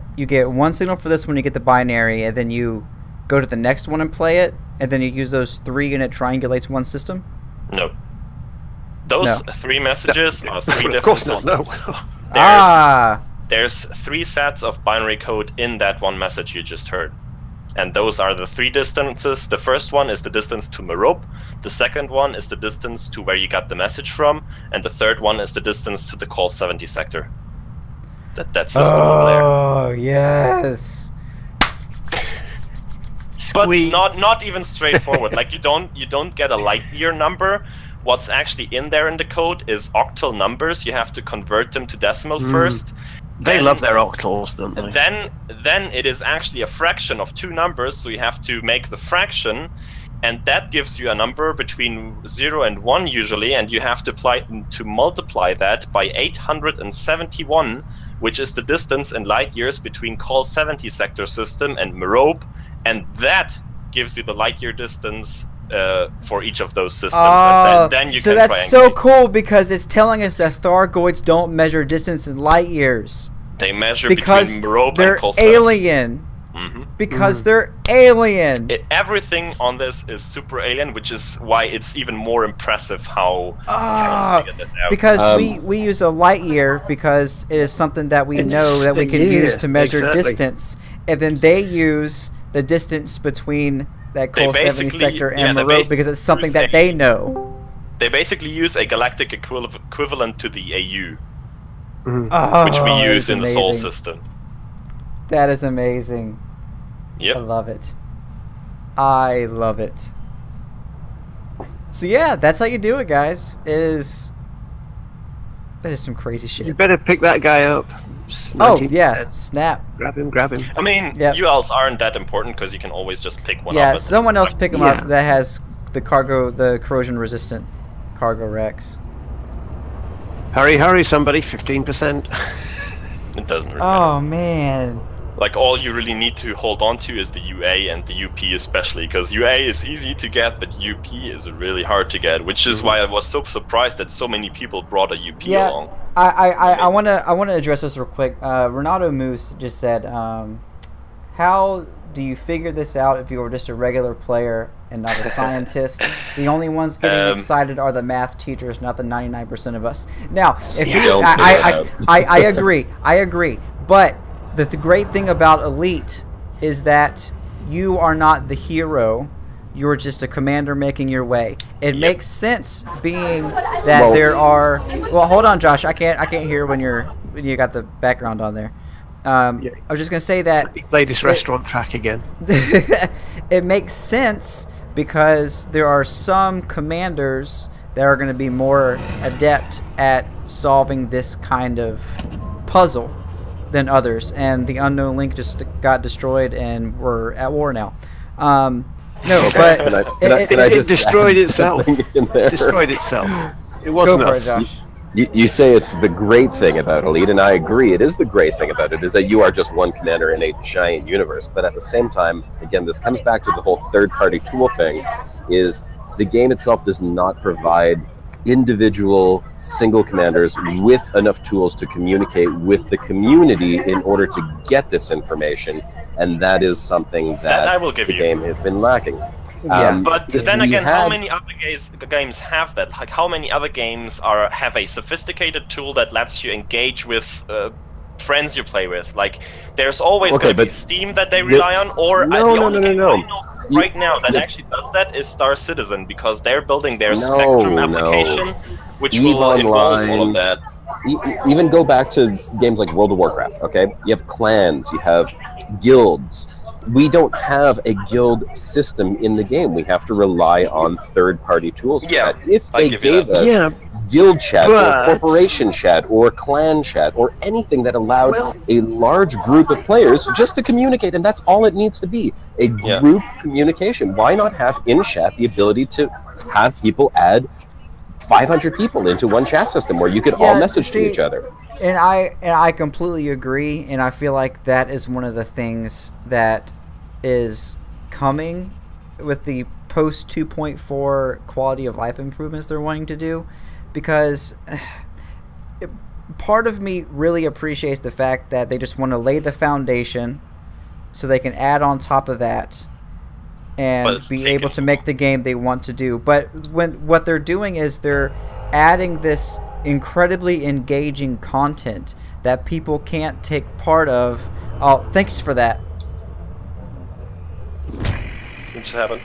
one signal for this one, you get the binary, and then you go to the next one and play it, and then you use those three and it triangulates one system? No. Those three messages are three different of course systems. No. There's three sets of binary code in that one message you just heard. And those are the three distances. The first one is the distance to Merope, the second one is the distance to where you got the message from, and the third one is the distance to the call 70 sector. That system over there. Oh, yes. But not even straightforward. Like you don't get a light year number. What's actually in there in the code is octal numbers. You have to convert them to decimal first. They love their octals, don't they? Then it is actually a fraction of two numbers, so you have to make the fraction, and that gives you a number between 0 and 1 usually, and you have to multiply that by 871, which is the distance in light years between Col 70 sector system and Merope, and that gives you the light year distance for each of those systems. And then you so can that's so cool because it's telling us that Thargoids don't measure distance in light years. They measure because between Merope they're and Col 70. alien. Because they're alien. Everything on this is super alien, which is why it's even more impressive how figured this out. Because we use a light year because it is something that we know that we can use to measure distance, and then they use the distance between that Col 70 sector and Merope because it's something that they know. They basically use a galactic equivalent to the AU, which we use in the Sol system. That is amazing. Yep. I love it. I love it. So yeah, that's how you do it, guys. That is some crazy shit. You better pick that guy up. Oh yeah, snap. Grab him. I mean, ULs aren't that important because you can always just pick one up. Yeah, someone else pick him up that has the corrosion resistant cargo racks. Hurry, somebody! 15%. It doesn't really matter. Man. Like, all you really need to hold on to is the UA and the UP especially, because UA is easy to get, but UP is really hard to get, which is why I was so surprised that so many people brought a UP along. I wanna address this real quick. Renato Moose just said, how do you figure this out if you were just a regular player and not a scientist? The only ones getting excited are the math teachers, not the 99% of us. Now, if I agree, but the great thing about Elite is that you are not the hero. You're just a commander making your way. It makes sense, being that there are. Well, hold on, Josh. I can't hear when you got the background on there. I was just gonna say that. Play this restaurant track again. It makes sense because there are some commanders that are going to be more adept at solving this kind of puzzle than others, and the Unknown Link just got destroyed, and we're at war now. No, but it destroyed itself. It destroyed itself. It wasn't Go for us. it, Josh. You say it's the great thing about Elite, and I agree. It is the great thing about it, is that you are just one commander in a giant universe. But at the same time, again, this comes back to the whole third-party tool thing, is the game itself does not provide individual single commanders with enough tools to communicate with the community in order to get this information, and that is something that the game has been lacking. But then again, how many other games have that? Like, how many other games have a sophisticated tool that lets you engage with friends you play with? Like, there's always going to be Steam that they rely on, or the only game I know right now that actually does that is Star Citizen, because they're building their Spectrum application, which will involve all of that. Even go back to games like World of Warcraft, okay? You have clans, you have guilds. We don't have a guild system in the game. We have to rely on third-party tools for that. If they gave us guild chat or corporation chat or clan chat or anything that allowed a large group of players just to communicate, and that's all it needs to be, a group communication. Why not have in chat the ability to have people add 500 people into one chat system where you could all message to each other? And I completely agree, and I feel like that is one of the things that is coming with the post 2.4 quality of life improvements they're wanting to do, because part of me really appreciates the fact that they just want to lay the foundation so they can add on top of that and be able to make the game they want to do. But what they're doing is they're adding this incredibly engaging content that people can't take part of. Oh, thanks for that. What just happened?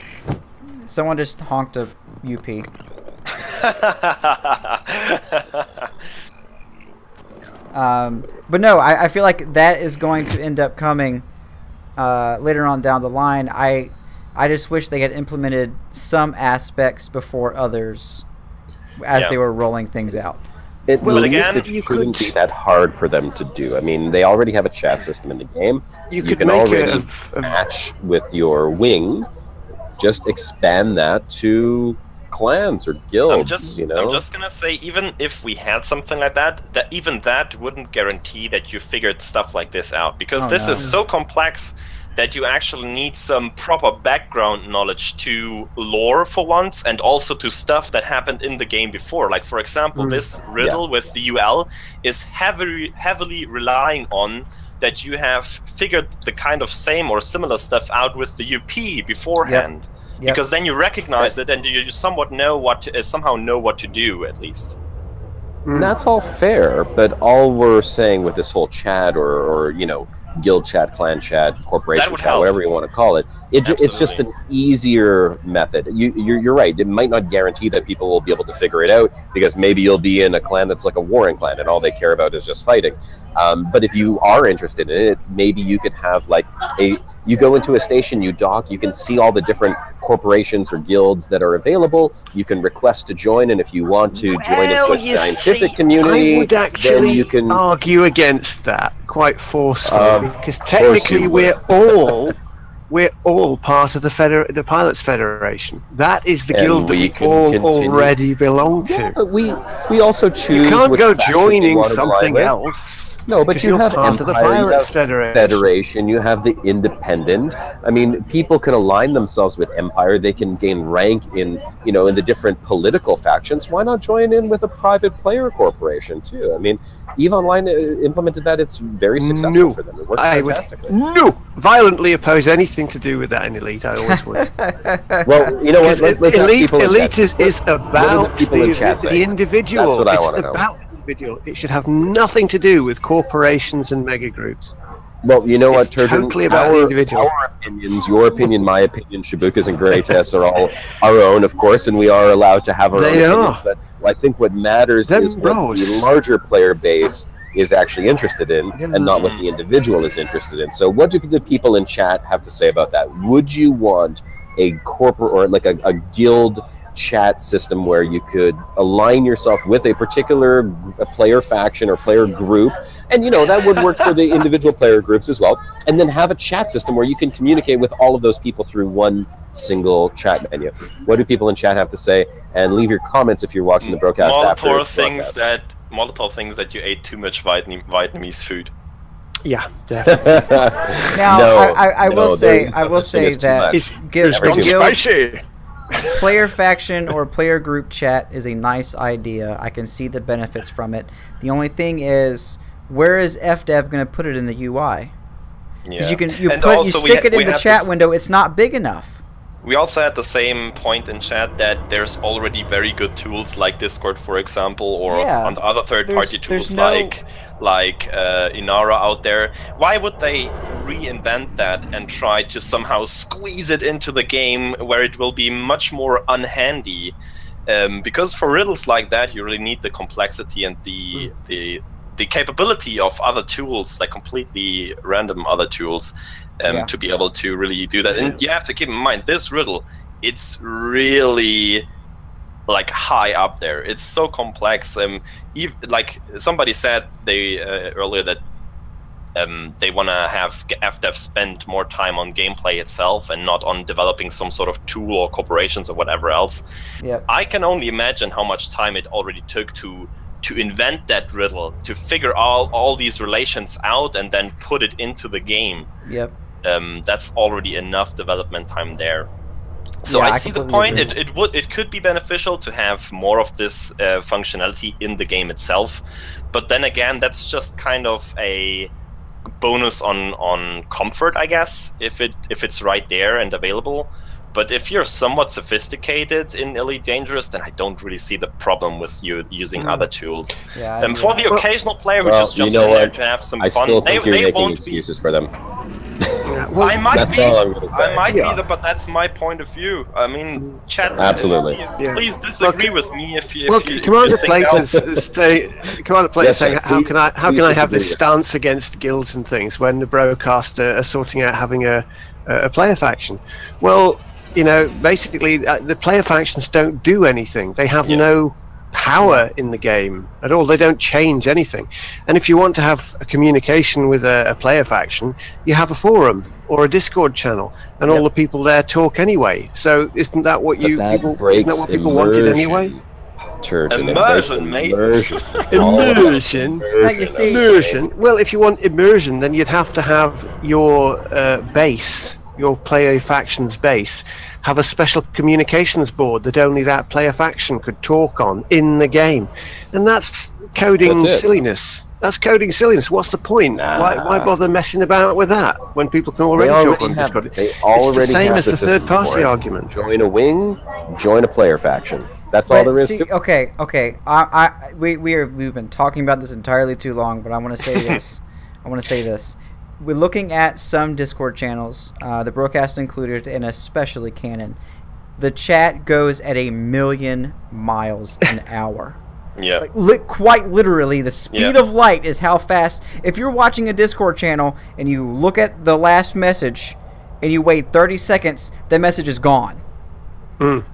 Someone just honked a UP. But no, I feel like that is going to end up coming later on down the line. I just wish they had implemented some aspects before others as they were rolling things out. At least it couldn't be that hard for them to do. I mean, they already have a chat system in the game. You can already match with your wing. Just expand that to clans or guilds. I'm just gonna say, even if we had something like that, even that wouldn't guarantee that you figured stuff like this out, because this is so complex that you actually need some proper background knowledge to lore for once, and also to stuff that happened in the game before. Like, for example, this riddle with the UL is heavily relying on that you have figured the kind of same or similar stuff out with the UP beforehand. Because then you recognize it, and you somewhat know somehow know what to do, at least. That's all fair, but all we're saying with this whole chat or guild chat, clan chat, corporation chat, whatever you want to call it, it's just an easier method. You're right. It might not guarantee that people will be able to figure it out, because maybe you'll be in a clan that's like a warring clan and all they care about is just fighting. But if you are interested in it, maybe you could have like you go into a station, you dock, you can see all the different corporations or guilds that are available. You can request to join, and if you want to join into a scientific community, I would actually then you can argue against that quite forcefully, because technically we're all part of the Pilots Federation. That is the guild that we all already belong to. Yeah, but we also choose. You can't go joining something else. No, but you have part of the Pilots Federation. You have the Independent. I mean, people can align themselves with Empire. They can gain rank in in the different political factions. Why not join in with a private player corporation too? I mean, EVE Online implemented that. It's very successful for them. It works fantastically. Violently oppose anything to do with that in Elite. I always would. Well, you know what? Let's Elite is about the individual. That's what I want to know. It should have nothing to do with corporations and mega groups. Well, you know what, Turgeon? Totally about the individual. Our opinions, your opinion, my opinion, Shabuka's and Greytest are all our own, of course, and we are allowed to have our own opinions. But I think what matters is what the larger player base is actually interested in, and not what the individual is interested in. So what do the people in chat have to say about that? Would you want a corporate or like a guild chat system where you could align yourself with a particular player faction or player group, and that would work for the individual player groups as well, and then have a chat system where you can communicate with all of those people through one single chat menu? What do people in chat have to say? And leave your comments if you're watching the broadcast after. Molotov thinks that you ate too much Vietnamese food. Yeah, definitely. Now, I will say that guild player faction or player group chat is a nice idea. I can see the benefits from it. The only thing is, where is FDev going to put it in the UI? Because you stick it in the chat window. It's not big enough. We also had the same point in chat that there's already very good tools like Discord, for example, or on the other third-party tools like Inara out there. Why would they reinvent that and try to somehow squeeze it into the game where it will be much more unhandy? Because for riddles like that, you really need the complexity and the capability of other tools, like completely random other tools, to be able to really do that. And you have to keep in mind, this riddle, it's really like high up there. It's so complex. Like somebody said earlier that they want to have FDev spend more time on gameplay itself and not on developing some sort of tool or corporations or whatever else. I can only imagine how much time it already took to invent that riddle, to figure all these relations out and then put it into the game. That's already enough development time there. So I see the point. It could be beneficial to have more of this functionality in the game itself, but then again, that's just kind of a bonus on comfort, I guess, if it's right there and available. But if you're somewhat sophisticated in Elite Dangerous, then I don't really see the problem with you using other tools. For the occasional player who just jumps in there to have some fun, I still think you're making excuses for them. I might be, but that's my point of view. I mean, chat. Absolutely. Please disagree with me if you. Commander Players saying, how can I have this stance against guilds and things when the Brocast are sorting out having a player faction? Well, basically the player factions don't do anything. They have no power in the game at all. They don't change anything. And if you want to have a communication with a player faction, you have a forum or a Discord channel, and all the people there talk anyway. So isn't that what isn't that what people wanted anyway? Immersion. Well, if you want immersion, then you'd have to have your base, your player faction's base, have a special communications board that only that player faction could talk on in the game, and that's coding silliness. That's coding silliness. What's the point? Why bother messing about with that when people can already talk on Discord? They already it's the same have as the third-party argument. Join a wing, join a player faction. That's all there is to it. Okay. We've been talking about this entirely too long, but I want to say this. We're looking at some Discord channels, the Brocast included, and especially Canon. The chat goes at 1,000,000 miles an hour. Yeah. Quite literally, the speed of light is how fast. If you're watching a Discord channel and you look at the last message and you wait 30 seconds, the message is gone.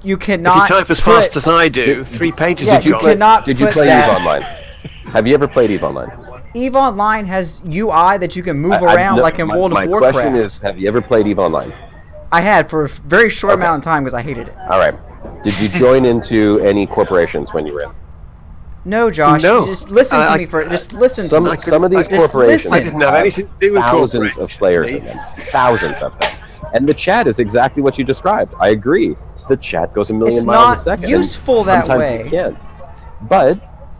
You cannot. If you type as fast as I do, 3 pages. Yeah, you cannot. Did you play EVE Online? Have you ever played EVE Online? EVE Online has UI that you can move around like in World of Warcraft. My question is, have you ever played EVE Online? I had for a very short amount of time because I hated it. All right. Did you join into any corporations when you were in? No, Josh. No. Just listen to me for. Just listen to me. Some of these corporations have thousands of players in them. Thousands of them. And the chat is exactly what you described. I agree. The chat goes 1,000,000 miles a second. It's not useful that way. Sometimes you can't. But,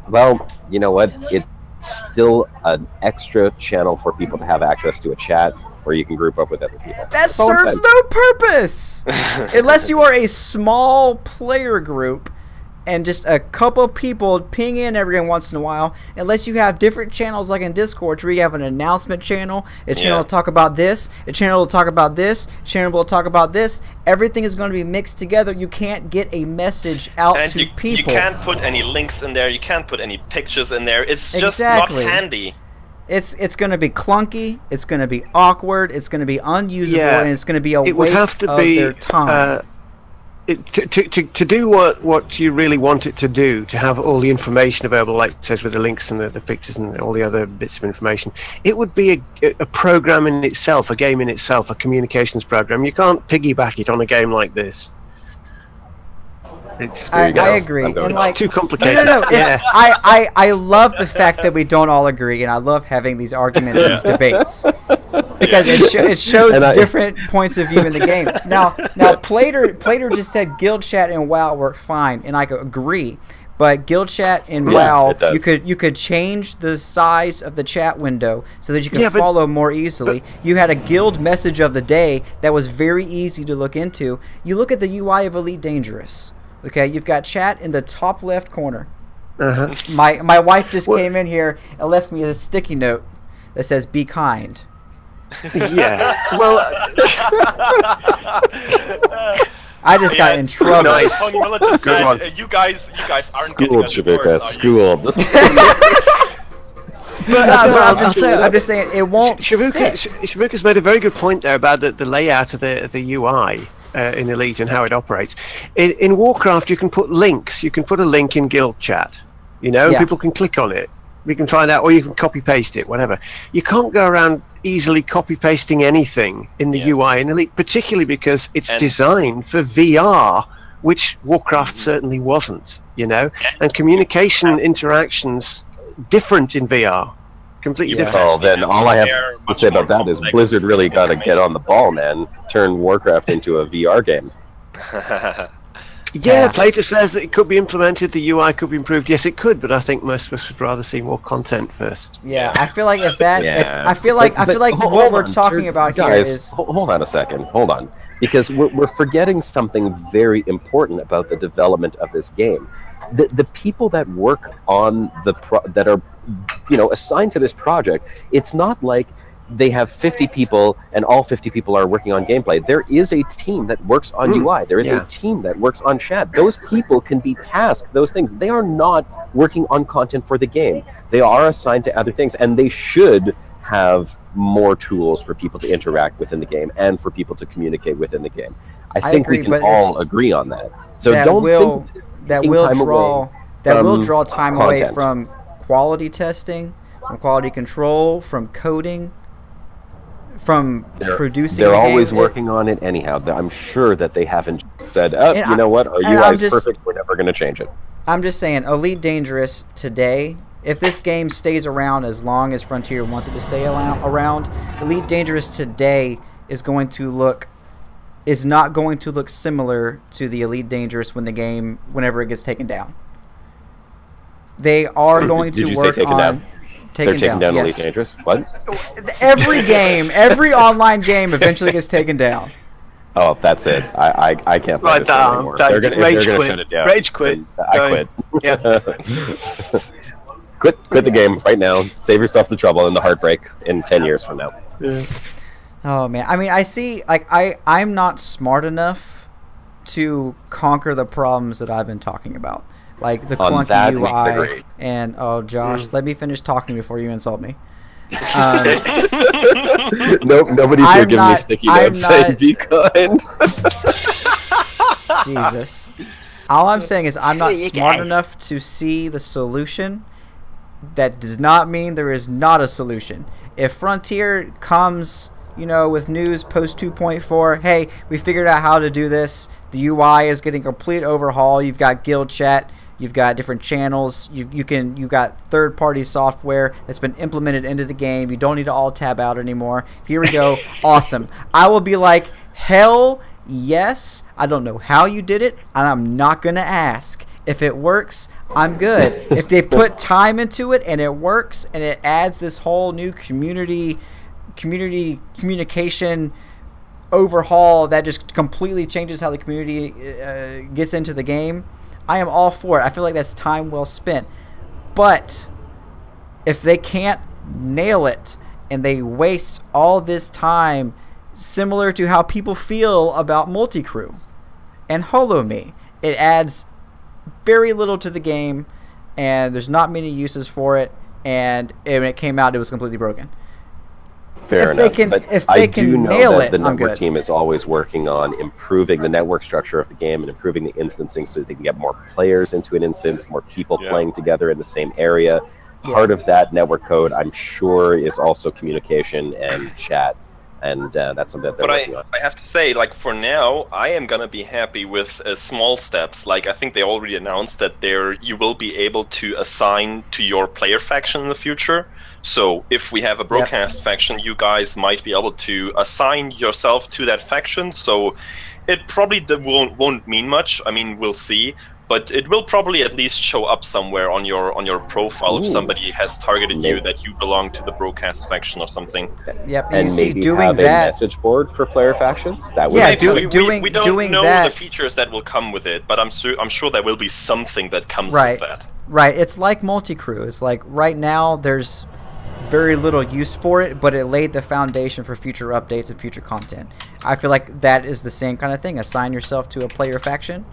well, you know what? It's still an extra channel for people to have access to a chat where you can group up with other people. That serves no purpose! Unless you are a small player group and just a couple people ping in every once in a while, unless you have different channels like in Discord where you have an announcement channel, a channel will talk about this, a channel will talk about this, a channel will talk about this. Everything is going to be mixed together. You can't get a message out to people. You can't put any links in there. You can't put any pictures in there. It's just not handy. It's going to be clunky. It's going to be awkward. It's going to be unusable, and it's going to be a waste of their time. To do what you really want it to do, to have all the information available, like it says with the links and the pictures and all the other bits of information, it would be a program in itself, a game in itself, a communications program. You can't piggyback it on a game like this. I agree. And it's too complicated. No. I love the fact that we don't all agree, and I love having these arguments and these debates because it shows different points of view in the game. Now, Plater just said guild chat and WoW work fine, and I agree. But guild chat in WoW, you could change the size of the chat window so that you can follow more easily. You had a guild message of the day that was very easy to look into. You look at the UI of Elite Dangerous. Okay, you've got chat in the top left corner. My wife just came in here and left me a sticky note that says "Be kind." Yeah. Well, I just got in trouble. Nice. Tony Miller just said, you guys aren't getting us worse, schooled. But I'm just saying it won't fit. Shavuka's made a very good point there about the layout of the UI. In Elite and how it operates. In Warcraft, you can put links. You can put a link in guild chat, and people can click on it. We can find out, or you can copy paste it, whatever. You can't go around easily copy pasting anything in the UI in Elite, particularly because it's designed for VR, which Warcraft certainly wasn't. And communication interactions different in VR. Completely different. Well, then all I have to say about that is Blizzard really got to get on the ball, man. Turn Warcraft into a VR game. Plater says that it could be implemented, the UI could be improved. Yes, it could, but I think most of us would rather see more content first. Yeah, I feel like I feel like what we're talking about here is. Hold on a second. Hold on. Because we're forgetting something very important about the development of this game. The people that work on that are assigned to this project, it's not like they have 50 people and all 50 people are working on gameplay. There is a team that works on UI. There is a team that works on chat. Those people can be tasked those things. They are not working on content for the game. They are assigned to other things, and they should have more tools for people to interact within the game and for people to communicate within the game. I think we can all agree on that. So that will draw time away from quality testing, from quality control, from coding, from producing. They're always working on it anyhow. I'm sure that they haven't said, you know what, our UI is perfect, we're never going to change it. I'm just saying, Elite Dangerous today, if this game stays around as long as Frontier wants it to stay around, Elite Dangerous today is not going to look similar to the Elite Dangerous whenever it gets taken down. They are going to work on taking down Elite Dangerous. What? Every online game eventually gets taken down. Oh, that's it. I can't play this game anymore. They're gonna shut it down. Rage quit. I quit. Yeah. Quit the game right now. Save yourself the trouble and the heartbreak in 10 years from now. Yeah. Oh man, I mean, I see. Like, I'm not smart enough to conquer the problems that I've been talking about, like the clunky UI and Josh, let me finish talking before you insult me. Nobody's here giving me sticky notes saying be kind. Jesus. All I'm saying is I'm not smart enough to see the solution. That does not mean there is not a solution. If Frontier comes, with news post 2.4, hey, we figured out how to do this. The UI is getting a complete overhaul. You've got guild chat. You've got different channels. You've got third-party software that's been implemented into the game. You don't need to alt tab out anymore. Here we go. Awesome. I will be like, hell yes. I don't know how you did it, and I'm not gonna ask. If it works, I'm good. If they put time into it and it works and it adds this whole new community communication overhaul that just completely changes how the community gets into the game, I am all for it. I feel like that's time well spent. But if they can't nail it and they waste all this time, similar to how people feel about multi-crew and Holo Me, it adds very little to the game, and there's not many uses for it, and when it came out, it was completely broken. Fair enough. If they can nail it, the network team is always working on improving the network structure of the game and improving the instancing so they can get more players into an instance, more people playing together in the same area. Part of that network code, I'm sure, is also communication and chat. And that's something that they're working on. I have to say, like, for now, I am gonna be happy with small steps. Like, I think they already announced that you will be able to assign to your player faction in the future. So if we have a Brocast faction, you guys might be able to assign yourself to that faction. So it probably won't mean much. I mean, we'll see. But it will probably at least show up somewhere on your profile if somebody has targeted you that you belong to the Brocast faction or something. Yep, and maybe have a message board for player factions. That would we don't know the features that will come with it, but I'm sure there will be something that comes with that. Right, it's like multi-crew. It's like right now there's very little use for it, but it laid the foundation for future updates and future content. I feel like that is the same kind of thing. Assign yourself to a player faction.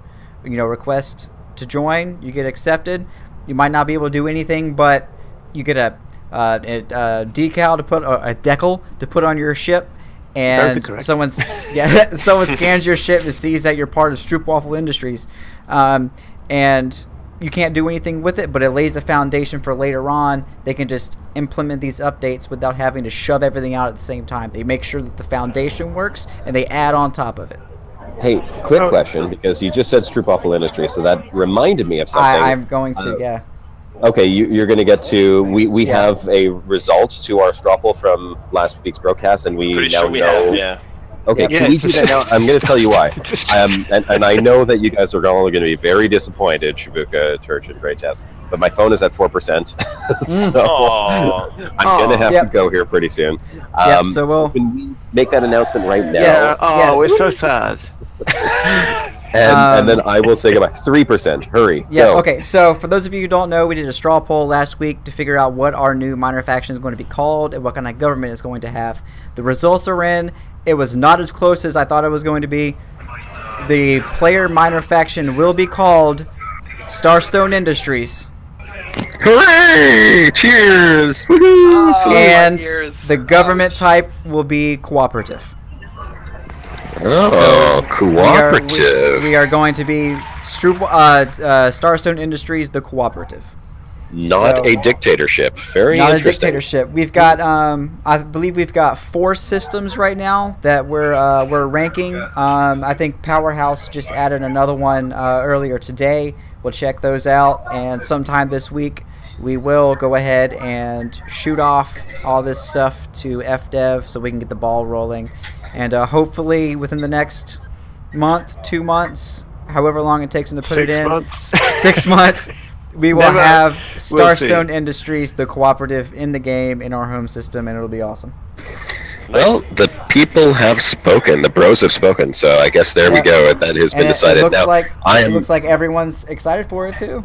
Request to join, you get accepted. You might not be able to do anything, but you get a decal to put, a decal to put on your ship, and someone scans your ship and sees that you're part of Stroopwafel Industries, and you can't do anything with it, but it lays the foundation for later on. They can just implement these updates without having to shove everything out at the same time. They make sure that the foundation works, and they add on top of it. Hey, quick question, because you just said Stroopwafel Industry, so that reminded me of something. I'm going to, Okay, you're going to get to... We have a result to our Stropple from last week's Brocast, and we now know... Okay, can we do that now? I'm going to tell you why. And I know that you guys are all going to be very disappointed, Shibuka, Turch, and Great Test, but my phone is at 4%, so I'm going to have to go here pretty soon. So can we make that announcement right now? Yes. We're so sad. And then I will say goodbye. 3%. Hurry. Yeah. Go. Okay. So for those of you who don't know, we did a straw poll last week to figure out what our new minor faction is going to be called and what kind of government it's going to have. The results are in. It was not as close as I thought it was going to be. The player minor faction will be called Starstone Industries. Hooray! Cheers! Woohoo! And the government type will be cooperative. Oh, so cooperative. We are going to be Starstone Industries, the cooperative. Not a dictatorship. Very not interesting. A dictatorship. We've got, I believe we've got 4 systems right now that we're ranking. I think Powerhouse just added another one earlier today. We'll check those out, and sometime this week we will go ahead and shoot off all this stuff to FDev so we can get the ball rolling. And hopefully within the next month, 2 months, however long it takes them to put 6 it in, months. 6 months, we will have Starstone Industries, the cooperative, in the game, in our home system, and it'll be awesome. Well, the people have spoken. The bros have spoken, so I guess there we go. That has been decided. It looks now, it looks like everyone's excited for it, too.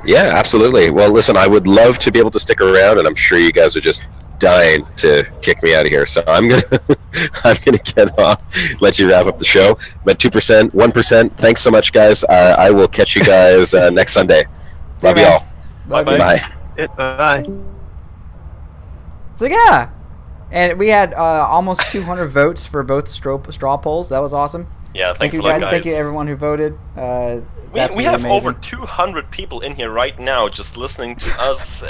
Yeah, absolutely. Well, listen, I would love to be able to stick around, and I'm sure you guys are just dying to kick me out of here. So I'm gonna get off, let you wrap up the show. But 2%, 1%. Thanks so much, guys. I will catch you guys next Sunday. Love y'all. Bye. Bye. So yeah, and we had almost 200 votes for both straw polls. That was awesome. Yeah, thanks you a lot, guys. Thank you everyone who voted. We have amazing. over 200 people in here right now just listening to us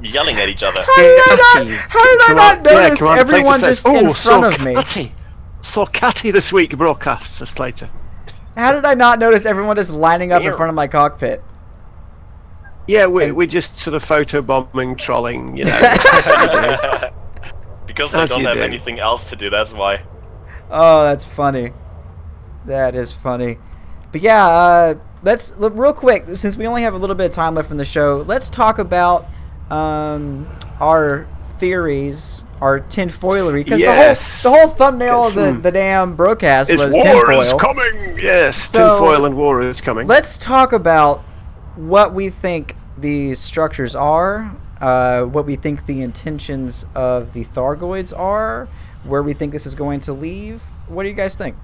yelling at each other. How did I not notice everyone just in front of me? Saw Catty this week, Brocast, says Plato. How did I not notice everyone just lining up in front of my cockpit? Yeah, we're just sort of photobombing, trolling, you know. Because they don't have anything else to do, that's why. Oh, that's funny. That is funny. But yeah, let's real quick, since we only have a little bit of time left in the show, let's talk about our theories, our tinfoilery, because the whole thumbnail of the damn Brocast was tinfoil. War is coming! Yes, so, tinfoil and war is coming. Let's talk about what we think these structures are, what we think the intentions of the Thargoids are, where we think this is going to leave. What do you guys think?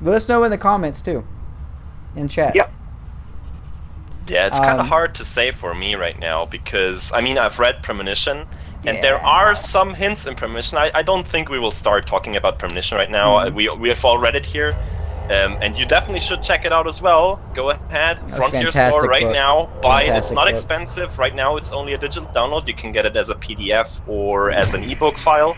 Let us know in the comments too, in chat. Yep. Yeah, it's kind of hard to say for me right now because, I mean, I've read Premonition, and there are some hints in Premonition. I don't think we will start talking about Premonition right now. We have all read it here. And you definitely should check it out as well. Go ahead, Frontier Store right now. Buy it. It's not expensive. Right now it's only a digital download. You can get it as a PDF or as an ebook file.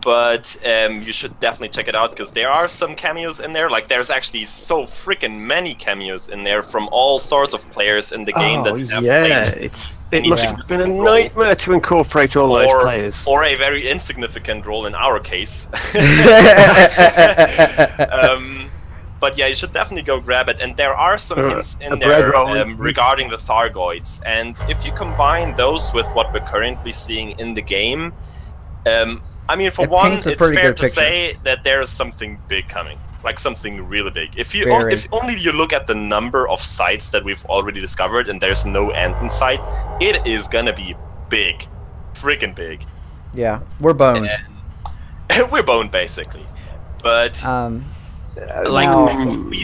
But you should definitely check it out because there are some cameos in there. Like, there's actually so freaking many cameos in there from all sorts of players in the game that have played. It must have been a nightmare to incorporate all those players. Or a very insignificant role in our case. But yeah, you should definitely go grab it. And there are some hints in there regarding the Thargoids. And if you combine those with what we're currently seeing in the game, I mean, for one, it's fair to say that there is something big coming. Like something really big. If only you look at the number of sites that we've already discovered and there's no end in sight, it is gonna be big. Freaking big. Yeah, we're boned. We're boned, basically. But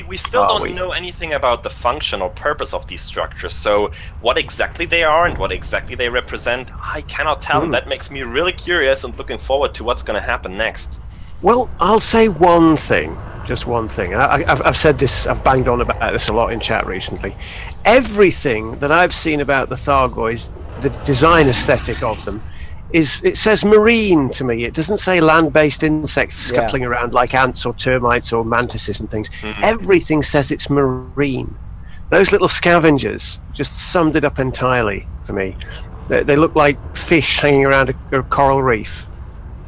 we still don't know anything about the function or purpose of these structures. So what exactly they are and what exactly they represent, I cannot tell. That makes me really curious and looking forward to what's going to happen next. Well, I'll say one thing, just one thing. I've said this, I've banged on about this a lot in chat recently. Everything that I've seen about the Thargoids, the design aesthetic of them, it says marine to me. It doesn't say land-based insects scuttling around like ants or termites or mantises and things. Everything says it's marine. Those little scavengers just summed it up entirely for me. They look like fish hanging around a coral reef,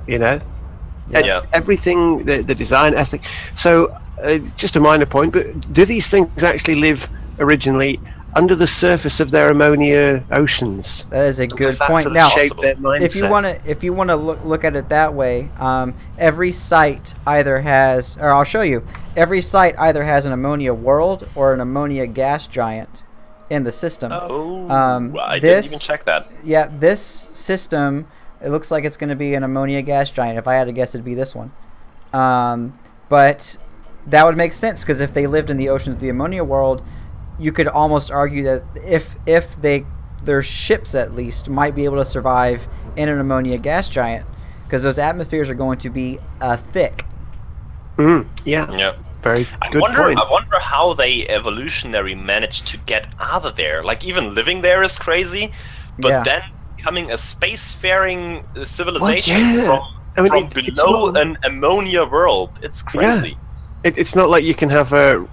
you know? Yeah. Everything, the design ethic. So, just a minor point, but do these things actually live originally under the surface of their ammonia oceans? That is a good point. Now, if you want to look at it that way, every site either has, or I'll show you, every site either has an ammonia world or an ammonia gas giant in the system. I didn't even check that. Yeah, this system, it looks like it's going to be an ammonia gas giant. If I had to guess, it'd be this one. But that would make sense because if they lived in the oceans of the ammonia world, you could almost argue that if their ships at least might be able to survive in an ammonia gas giant, because those atmospheres are going to be thick. Yeah. Very good point. I wonder how they evolutionary managed to get out of there. Like, even living there is crazy, but then becoming a spacefaring civilization from below an ammonia world. It's crazy. Yeah. It's not like you can have a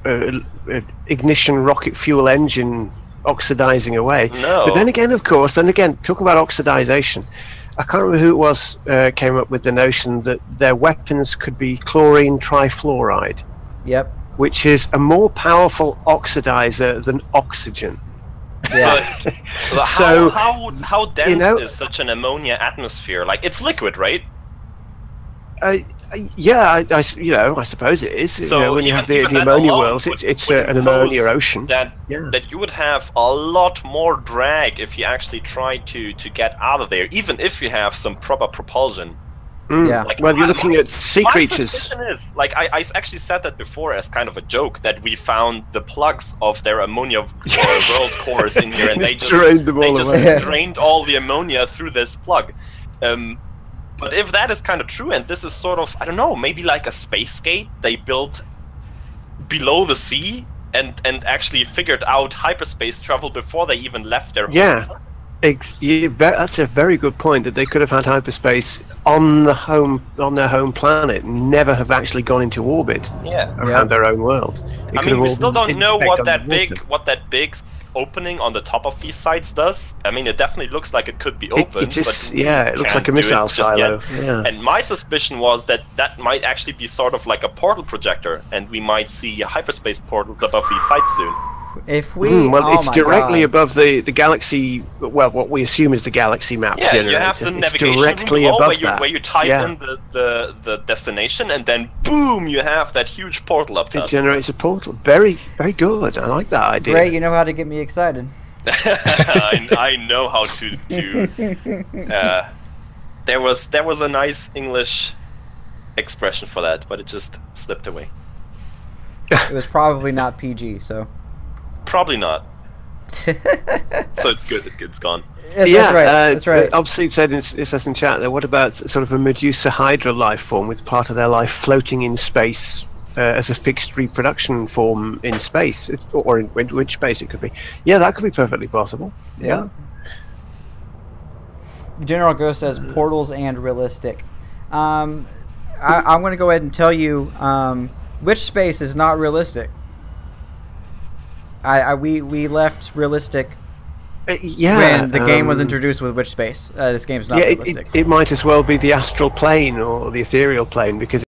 ignition rocket fuel engine oxidizing away. No. But then again, of course, talking about oxidization, I can't remember who it was came up with the notion that their weapons could be chlorine trifluoride. Yep. Which is a more powerful oxidizer than oxygen. Yeah. But how dense is such an ammonia atmosphere? Like, it's liquid, right? Yeah, I suppose it is. So when you have the ammonia world, it's an ammonia ocean. That you would have a lot more drag if you actually try to get out of there, even if you have some proper propulsion. Yeah. Like, well, you're looking at sea creatures. My suspicion is, like, I actually said that before as kind of a joke, that we found the plugs of their ammonia world cores in here, and they just drained all the ammonia through this plug. But if that is kind of true, and this is sort of, I don't know, maybe like a space gate they built below the sea and actually figured out hyperspace travel before they even left their home. That's a very good point, that they could have had hyperspace on their home planet, never have actually gone into orbit around their own world. I mean, we still don't know what that big opening on the top of these sites does. I mean, it definitely looks like it could be open. It looks like a missile silo. Yeah. And my suspicion was that might actually be sort of like a portal projector, and we might see hyperspace portals above these sites soon. If we, it's directly above the galaxy. Well, what we assume is the galaxy map. Yeah, generator. You have the navigation directly room above where you type in the destination, and then boom, you have that huge portal up top. It generates a portal. Very, very good. I like that idea. Ray, you know how to get me excited. I know how to. There was a nice English expression for that, but it just slipped away. It was probably not PG, so. Probably not. So it's good. It's gone. Yes, that's right. Obviously, it says in chat there. What about sort of a Medusa Hydra life form, with part of their life floating in space as a fixed reproduction form in space, or in which space it could be? Yeah, that could be perfectly possible. Yeah. General Go says portals and realistic. I'm going to go ahead and tell you which space is not realistic. We left realistic when the game was introduced with which space. This game's not realistic. It might as well be the astral plane or the ethereal plane, because it's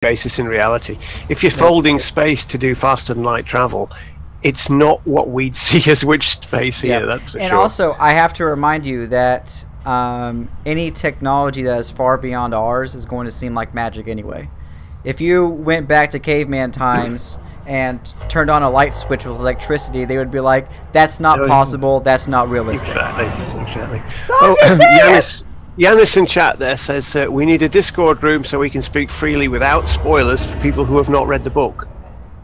a basis in reality. If you're folding space to do faster than light travel, it's not what we'd see as which space here, that's for sure. And also, I have to remind you that any technology that is far beyond ours is going to seem like magic anyway. If you went back to caveman times and turned on a light switch with electricity, they would be like, that's not possible, that's not realistic. Exactly. So Yanis in chat there says, we need a Discord room so we can speak freely without spoilers for people who have not read the book.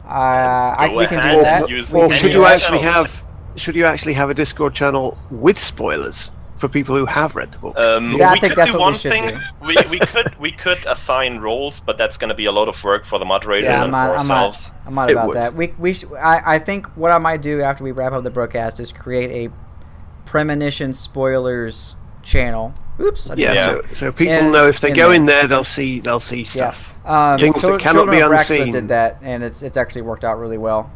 We can do that. Or should you actually have a Discord channel with spoilers for people who have read the book? I think that's what we should do. We could assign roles, but that's going to be a lot of work for the moderators and for ourselves. I'm not about that. I think what I might do after we wrap up the broadcast is create a Premonition spoilers channel. Oops. So people know if they go in there, they'll see stuff. Things that cannot be unseen. Did that, and it's actually worked out really well.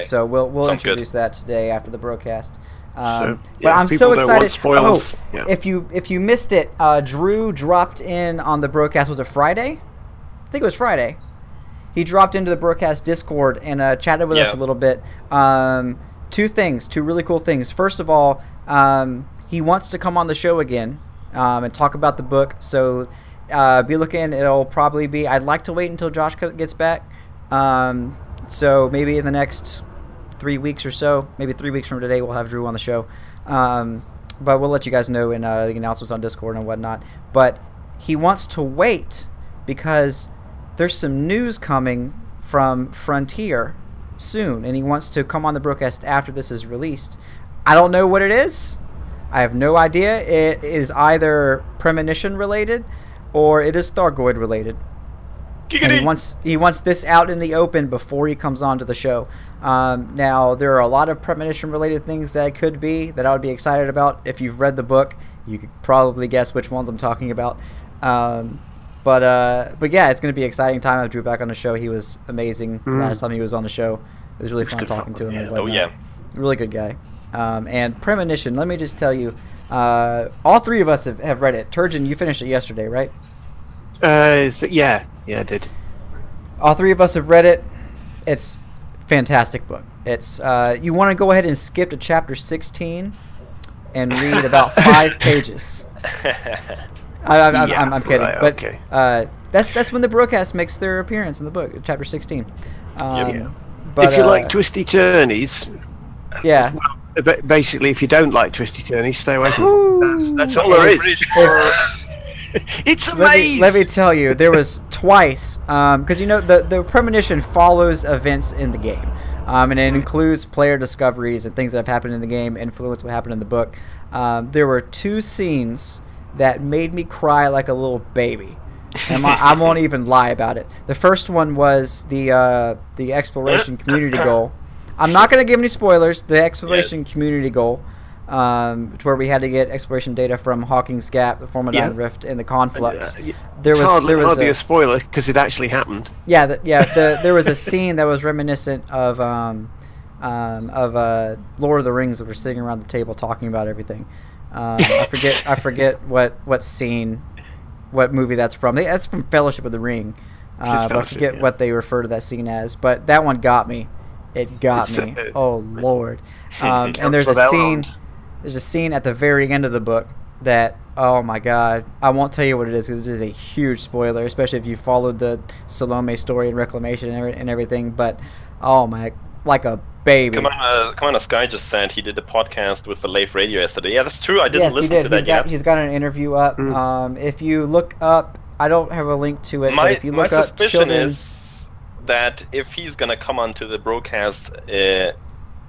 So we'll introduce that today after the broadcast. But I'm so excited. If you missed it, Drew dropped in on the broadcast. Was it Friday? I think it was Friday. He dropped into the broadcast Discord and chatted with us a little bit. Two really cool things. First of all, he wants to come on the show again and talk about the book. So be looking. It'll probably be. I'd like to wait until Josh gets back. So maybe in the next 3 weeks or so, maybe 3 weeks from today, we'll have Drew on the show. But we'll let you guys know in the announcements on Discord and whatnot. But he wants to wait because there's some news coming from Frontier soon, and he wants to come on the broadcast after this is released. I don't know what it is. I have no idea. It is either Premonition related or it is Thargoid related. And he wants this out in the open before he comes on to the show. Now, there are a lot of Premonition-related things that I would be excited about. If you've read the book, you could probably guess which ones I'm talking about. But yeah, it's going to be an exciting time. I Drew back on the show. He was amazing last time he was on the show. It was really fun talking to him. Yeah. Really good guy. And Premonition, let me just tell you, all three of us have read it. Turgeon, you finished it yesterday, right? Yeah, I did. All three of us have read it. It's a fantastic book. It's you want to go ahead and skip to chapter 16 and read about 5 pages. I'm kidding, right, but okay. That's when the Brocast makes their appearance in the book, chapter 16. But if you like twisty turnies, yeah. Well, basically, if you don't like twisty turnies, stay away from it. That's all there is. It's amazing. Let me tell you, there was twice, because the Premonition follows events in the game, and it includes player discoveries and things that have happened in the game, influence what happened in the book. There were 2 scenes that made me cry like a little baby. And I won't even lie about it. The first one was the exploration community goal. I'm not going to give any spoilers. The exploration community goal, to where we had to get exploration data from Hawking's Gap, the Formidine Rift, and the Conflux. There was hardly a spoiler because it actually happened. Yeah, there was a scene that was reminiscent of Lord of the Rings, that we're sitting around the table talking about everything. I forget what scene, what movie that's from. That's from Fellowship of the Ring. But I forget what they refer to that scene as. But that one got me. It got me. Oh Lord! And there's a scene. There's a scene at the very end of the book that, oh my God, I won't tell you what it is because it is a huge spoiler, especially if you followed the Salome story and Reclamation and everything. But oh my, like a baby. Come on, Sky just said he did a podcast with the Lave Radio yesterday. Yeah, that's true. I didn't listen to that yet. He's got an interview up. If you look up, I don't have a link to it. But if you look my up suspicion is that if he's gonna come onto the Brocast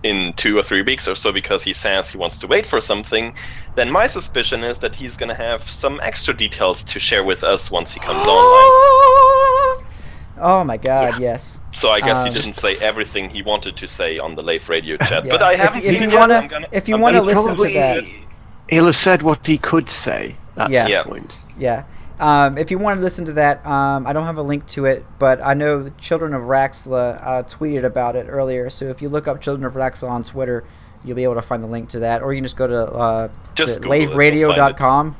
in 2 or 3 weeks or so, because he says he wants to wait for something, then my suspicion is that he's gonna have some extra details to share with us once he comes online. Oh my God, yes. So I guess he didn't say everything he wanted to say on the Lave Radio chat, but I haven't seen it yet. If you want to listen to that, he'll have said what he could say. That's the point. Yeah. If you want to listen to that, I don't have a link to it, but I know Children of Raxla tweeted about it earlier. So if you look up Children of Raxla on Twitter, you'll be able to find the link to that, or you can just go to laveradio.com.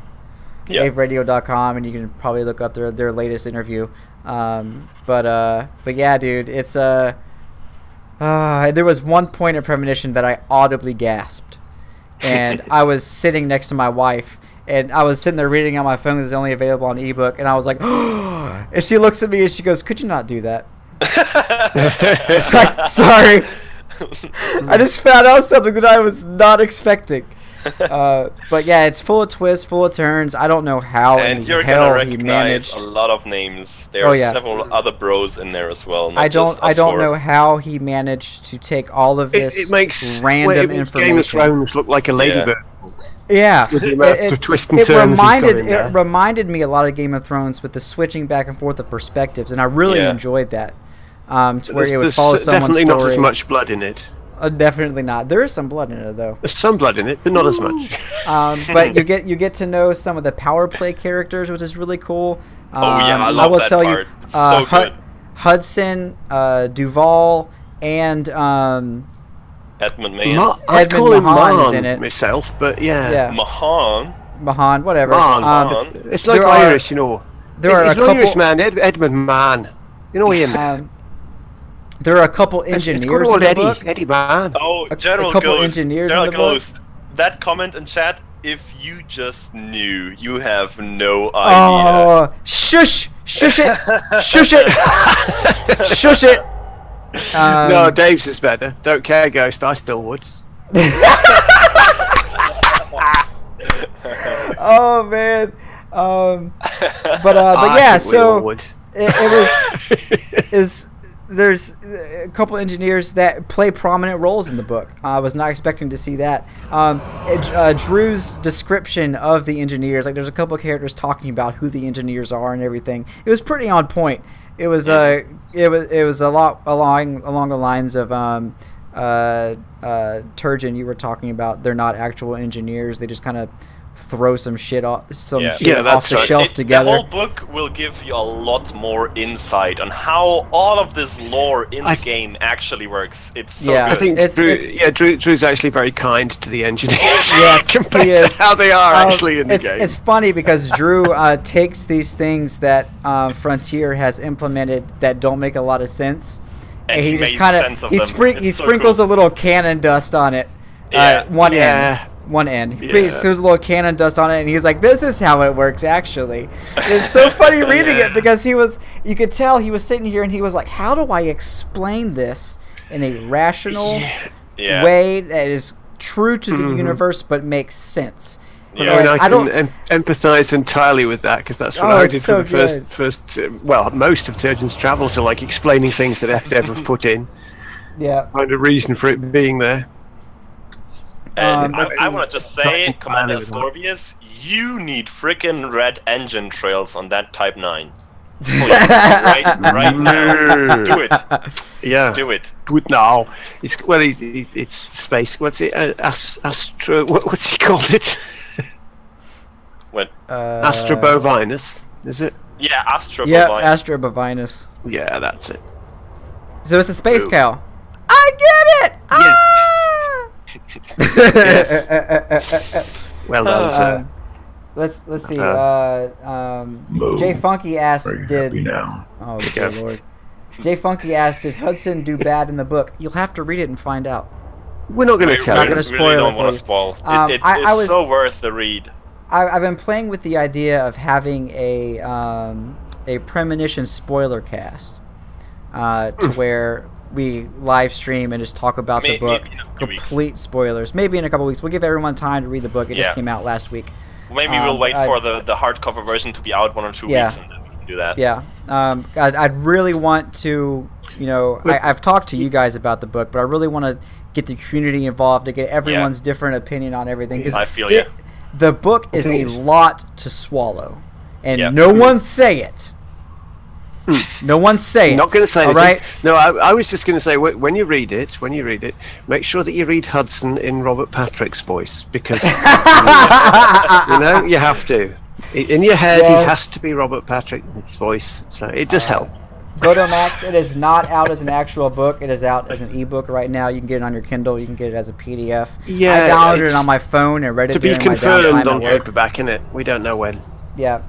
laveradio.com, and you can probably look up their latest interview. But yeah, dude, it's there was one point in Premonition that I audibly gasped, and I was sitting next to my wife. And I was sitting there reading on my phone because it's only available on ebook, and I was like, oh, and she looks at me and she goes, "Could you not do that?" Like, sorry. I just found out something that I was not expecting. But yeah, it's full of twists, full of turns. I don't know how and you're hell gonna he recognize managed. a lot of names. There are several other bros in there as well. I don't know how he managed to take all of this it makes random information. Game of Thrones look like a ladybird. Yeah, it reminded me a lot of Game of Thrones with the switching back and forth of perspectives, and I really enjoyed that. To where it would follow someone's story. Definitely not as much blood in it. Definitely not. There is some blood in it, though. There's some blood in it, but not as much. But you get to know some of the power play characters, which is really cool. I love that part. It's so good. Hudson, Duval, and Edmund Mahan. Edmund Mahan is in it myself, but yeah. Mahan, whatever. Mahan. It's like Irish, you know. There are a couple Irish man, Edmund Mahan. You know him. There are a couple engineers in the book. Eddie Mahan. Oh, General Ghost. That comment in chat. If you just knew, you have no idea. Oh, shush it, shush it, shush it. No, Dave's is better. Don't care, Ghost. I still would. Oh man. But yeah. So it was there's a couple engineers that play prominent roles in the book. I was not expecting to see that. Drew's description of the engineers, like there's a couple of characters talking about who the engineers are and everything. It was pretty on point. It was a lot along the lines of Turgeon. You were talking about they're not actual engineers. They just kind of throw some shit off the shelf together. The whole book will give you a lot more insight on how all of this lore in the game actually works. It's so good. I think Drew's actually very kind to the engineers. Yes, compared to how they are actually in the game. It's funny because Drew takes these things that Frontier has implemented that don't make a lot of sense, and he just kind of sprinkles a little cannon dust on it. One end. He throws a little cannon dust on it, and he's like, "This is how it works, actually." It's so funny reading it because you could tell he was sitting here and he was like, "How do I explain this in a rational way that is true to the universe but makes sense?" I can empathize entirely with that because that's what I did for the first most of Turgeon's travels, so like explaining things that Dev have put in. Yeah. Find a reason for it being there. And I want to just say, Commander Scorpius, you need frickin' red engine trails on that Type 9. Please, right now. Do it. Yeah. Do it. Do it now. It's space. What's it? Astro. What's he called it? What? Astrobovinus. Is it? Yeah, Astrobovinus. Yeah, Astrobovinus. Yeah, that's it. So it's a space cow. I get it. Yeah. Well done, sir. Let's see. Jay Funky asked, Oh, good lord. Jay Funky asked, did Hudson do bad in the book? You'll have to read it and find out. We're not going to tell you. Not going to spoil it. It's so worth the read. I've been playing with the idea of having a Premonition spoiler cast to where we live stream and just talk about the book, complete spoilers. Maybe in a couple weeks. We'll give everyone time to read the book. It just came out last week. Maybe we'll wait for the hardcover version to be out 1 or 2 weeks, and then we can do that. Yeah. I'd really want to, I've talked to you guys about the book, but I really want to get the community involved to get everyone's different opinion on everything. I feel you. The book is a lot to swallow, and no one say it. No one say it. Not going to say anything. Right? No, I was just going to say when you read it, make sure that you read Hudson in Robert Patrick's voice because you have to. In your head, he has to be Robert Patrick's voice, so it does help. Max, it is not out as an actual book. It is out as an ebook right now. You can get it on your Kindle. You can get it as a PDF. Yeah, I downloaded it on my phone and read it during my downtime. To be confirmed on paperback, innit? We don't know when. Yeah.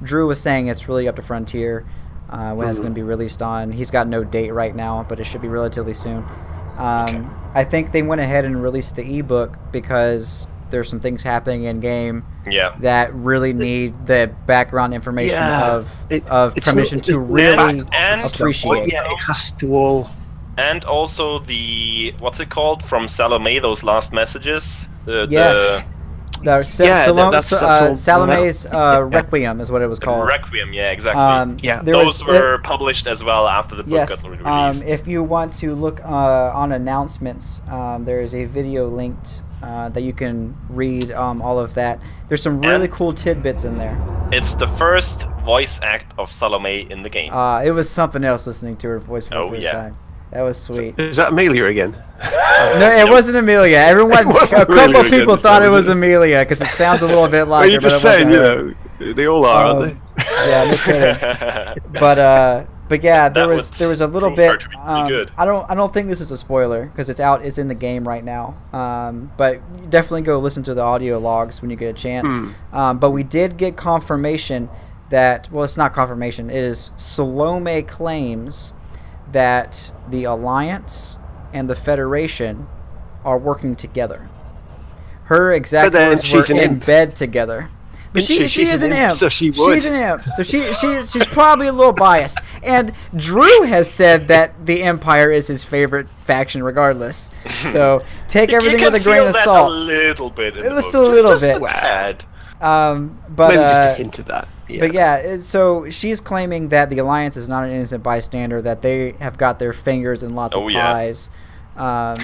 Drew was saying it's really up to Frontier when it's going to be released on. He's got no date right now, but it should be relatively soon. I think they went ahead and released the ebook because there's some things happening in game that really need the background information of Premonition to really appreciate. Yeah, it has to all. And also the what's it called from Salome? Those last messages. Salome's Requiem is what it was called. Requiem, yeah, exactly. Those were published as well after the book got released. If you want to look on announcements, there is a video linked that you can read all of that. There's some really cool tidbits in there. It's the first voice act of Salome in the game. It was something else listening to her voice for the first time. That was sweet. Is that Amelia again? No, it wasn't Amelia. Everyone, a couple of people thought it was Amelia because it sounds a little bit like. Well, you're just saying, they all are, aren't they? Yeah, no kidding. But yeah, there was a little bit. I don't think this is a spoiler because it's out. It's in the game right now. But definitely go listen to the audio logs when you get a chance. But we did get confirmation that it's not confirmation. It is Salome claims that the Alliance and the Federation are working together. Her exact words were in bed together. But she is an imp. So she would. She's an imp. So she's probably a little biased. And Drew has said that the Empire is his favorite faction regardless. So take everything with a grain of salt. A little bit. Just a little bit. But maybe just a hint of that. Yeah. But yeah, so she's claiming that the Alliance is not an innocent bystander, that they have got their fingers in lots of pies, and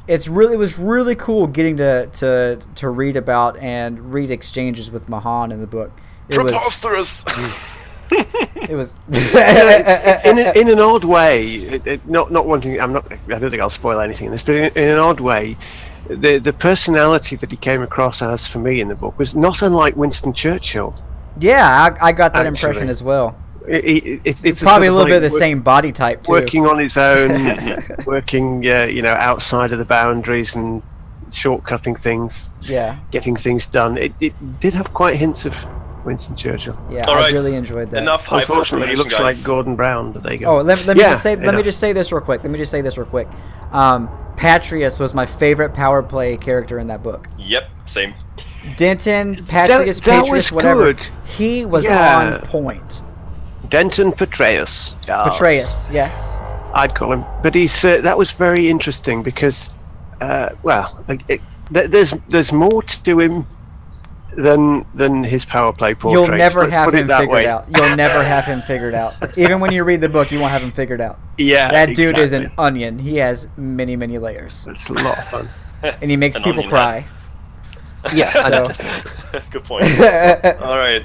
it was really cool getting to read about and read exchanges with Mahan in the book. Preposterous. It was in an odd way. Not wanting. I don't think I'll spoil anything in this, but in an odd way, the personality that he came across as for me in the book was not unlike Winston Churchill. Yeah, I got that impression as well. It's probably a little bit of the same body type too. Working on his own, working outside of the boundaries and shortcutting things. Yeah, getting things done. It did have quite hints of Winston Churchill. Yeah, I really enjoyed that. Enough hype. Unfortunately, he looks like Gordon Brown, but there you go. Oh, let me just say this real quick. Patrius was my favorite power play character in that book. Yep, same. Denton, Patrius, Patrius, whatever. He was on point. Denton Petraeus. Petraeus, yes. I'd call him. But he's that was very interesting because, there's more to him than his power play portraits. You'll never have him figured out. You'll never have him figured out. Even when you read the book, you won't have him figured out. Yeah, that dude is an onion. He has many, many layers. It's a lot of fun. And he makes people cry. Yeah, so. Good point. All right.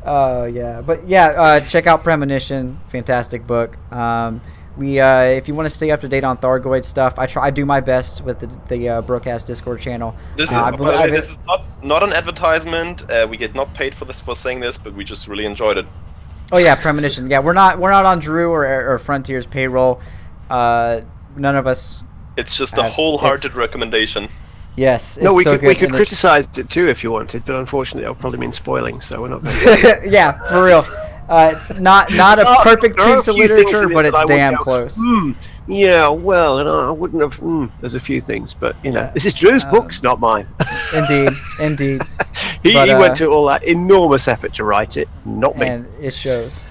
Oh yeah, but yeah, check out Premonition. Fantastic book. If you want to stay up to date on Thargoid stuff, I do my best with the Brocast Discord channel. This is not an advertisement. We get not paid for saying this, but we just really enjoyed it. Oh yeah, Premonition. Yeah, we're not on Drew or Frontier's payroll. None of us. It's just a wholehearted recommendation. Yes, no, we could criticize it too if you wanted, but unfortunately, that'll probably mean spoiling, so we're not going to. Yeah, for real. It's not a perfect piece of literature, but it's damn close. Yeah, well, and I wouldn't have. There's a few things, but this is Drew's books, not mine. Indeed. He went to all that enormous effort to write it, not me. And it shows.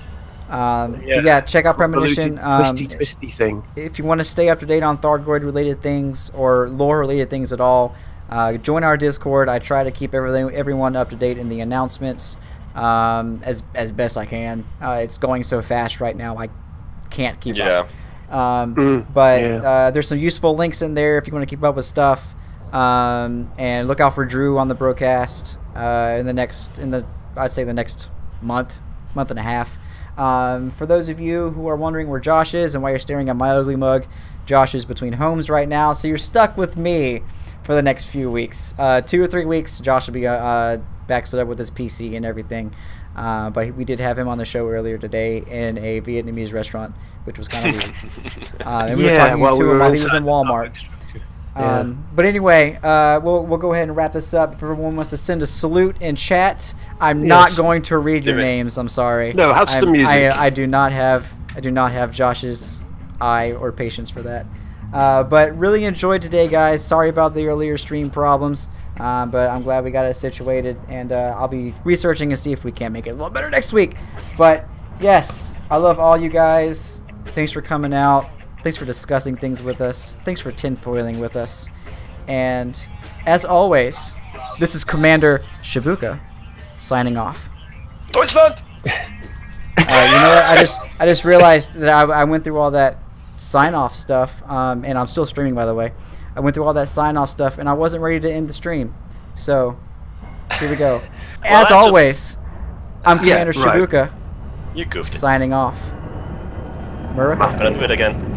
Yeah, check out Premonition. Twisty thing. If you want to stay up to date on Thargoid related things or lore related things at all, join our Discord. I try to keep everyone up to date in the announcements as best I can. It's going so fast right now, I can't keep up. There's some useful links in there if you want to keep up with stuff. And look out for Drew on the Brocast I'd say the next month and a half. For those of you who are wondering where Josh is and why you're staring at my ugly mug, Josh is between homes right now, so you're stuck with me for the next few weeks. 2 or 3 weeks, Josh will be back set up with his PC and everything. But we did have him on the show earlier today in a Vietnamese restaurant, which was kind of weird. And we were talking to him while he was in Walmart. But anyway, we'll go ahead and wrap this up. If everyone wants to send a salute in chat, I'm not going to read your names. I'm sorry. No, how's the music? I do not have Josh's eye or patience for that. But really enjoyed today, guys. Sorry about the earlier stream problems, but I'm glad we got it situated, and I'll be researching and see if we can make it a little better next week. But yes, I love all you guys. Thanks for coming out. Thanks for discussing things with us. Thanks for tinfoiling with us. And as always, this is Commander Shibuka signing off. Deutschland! You know what? I just realized that I went through all that sign-off stuff, and I'm still streaming, by the way. I went through all that sign-off stuff, and I wasn't ready to end the stream. So, here we go. As always, I'm Commander Shibuka. You goofed it. Signing off. Murray? I'm gonna do it again.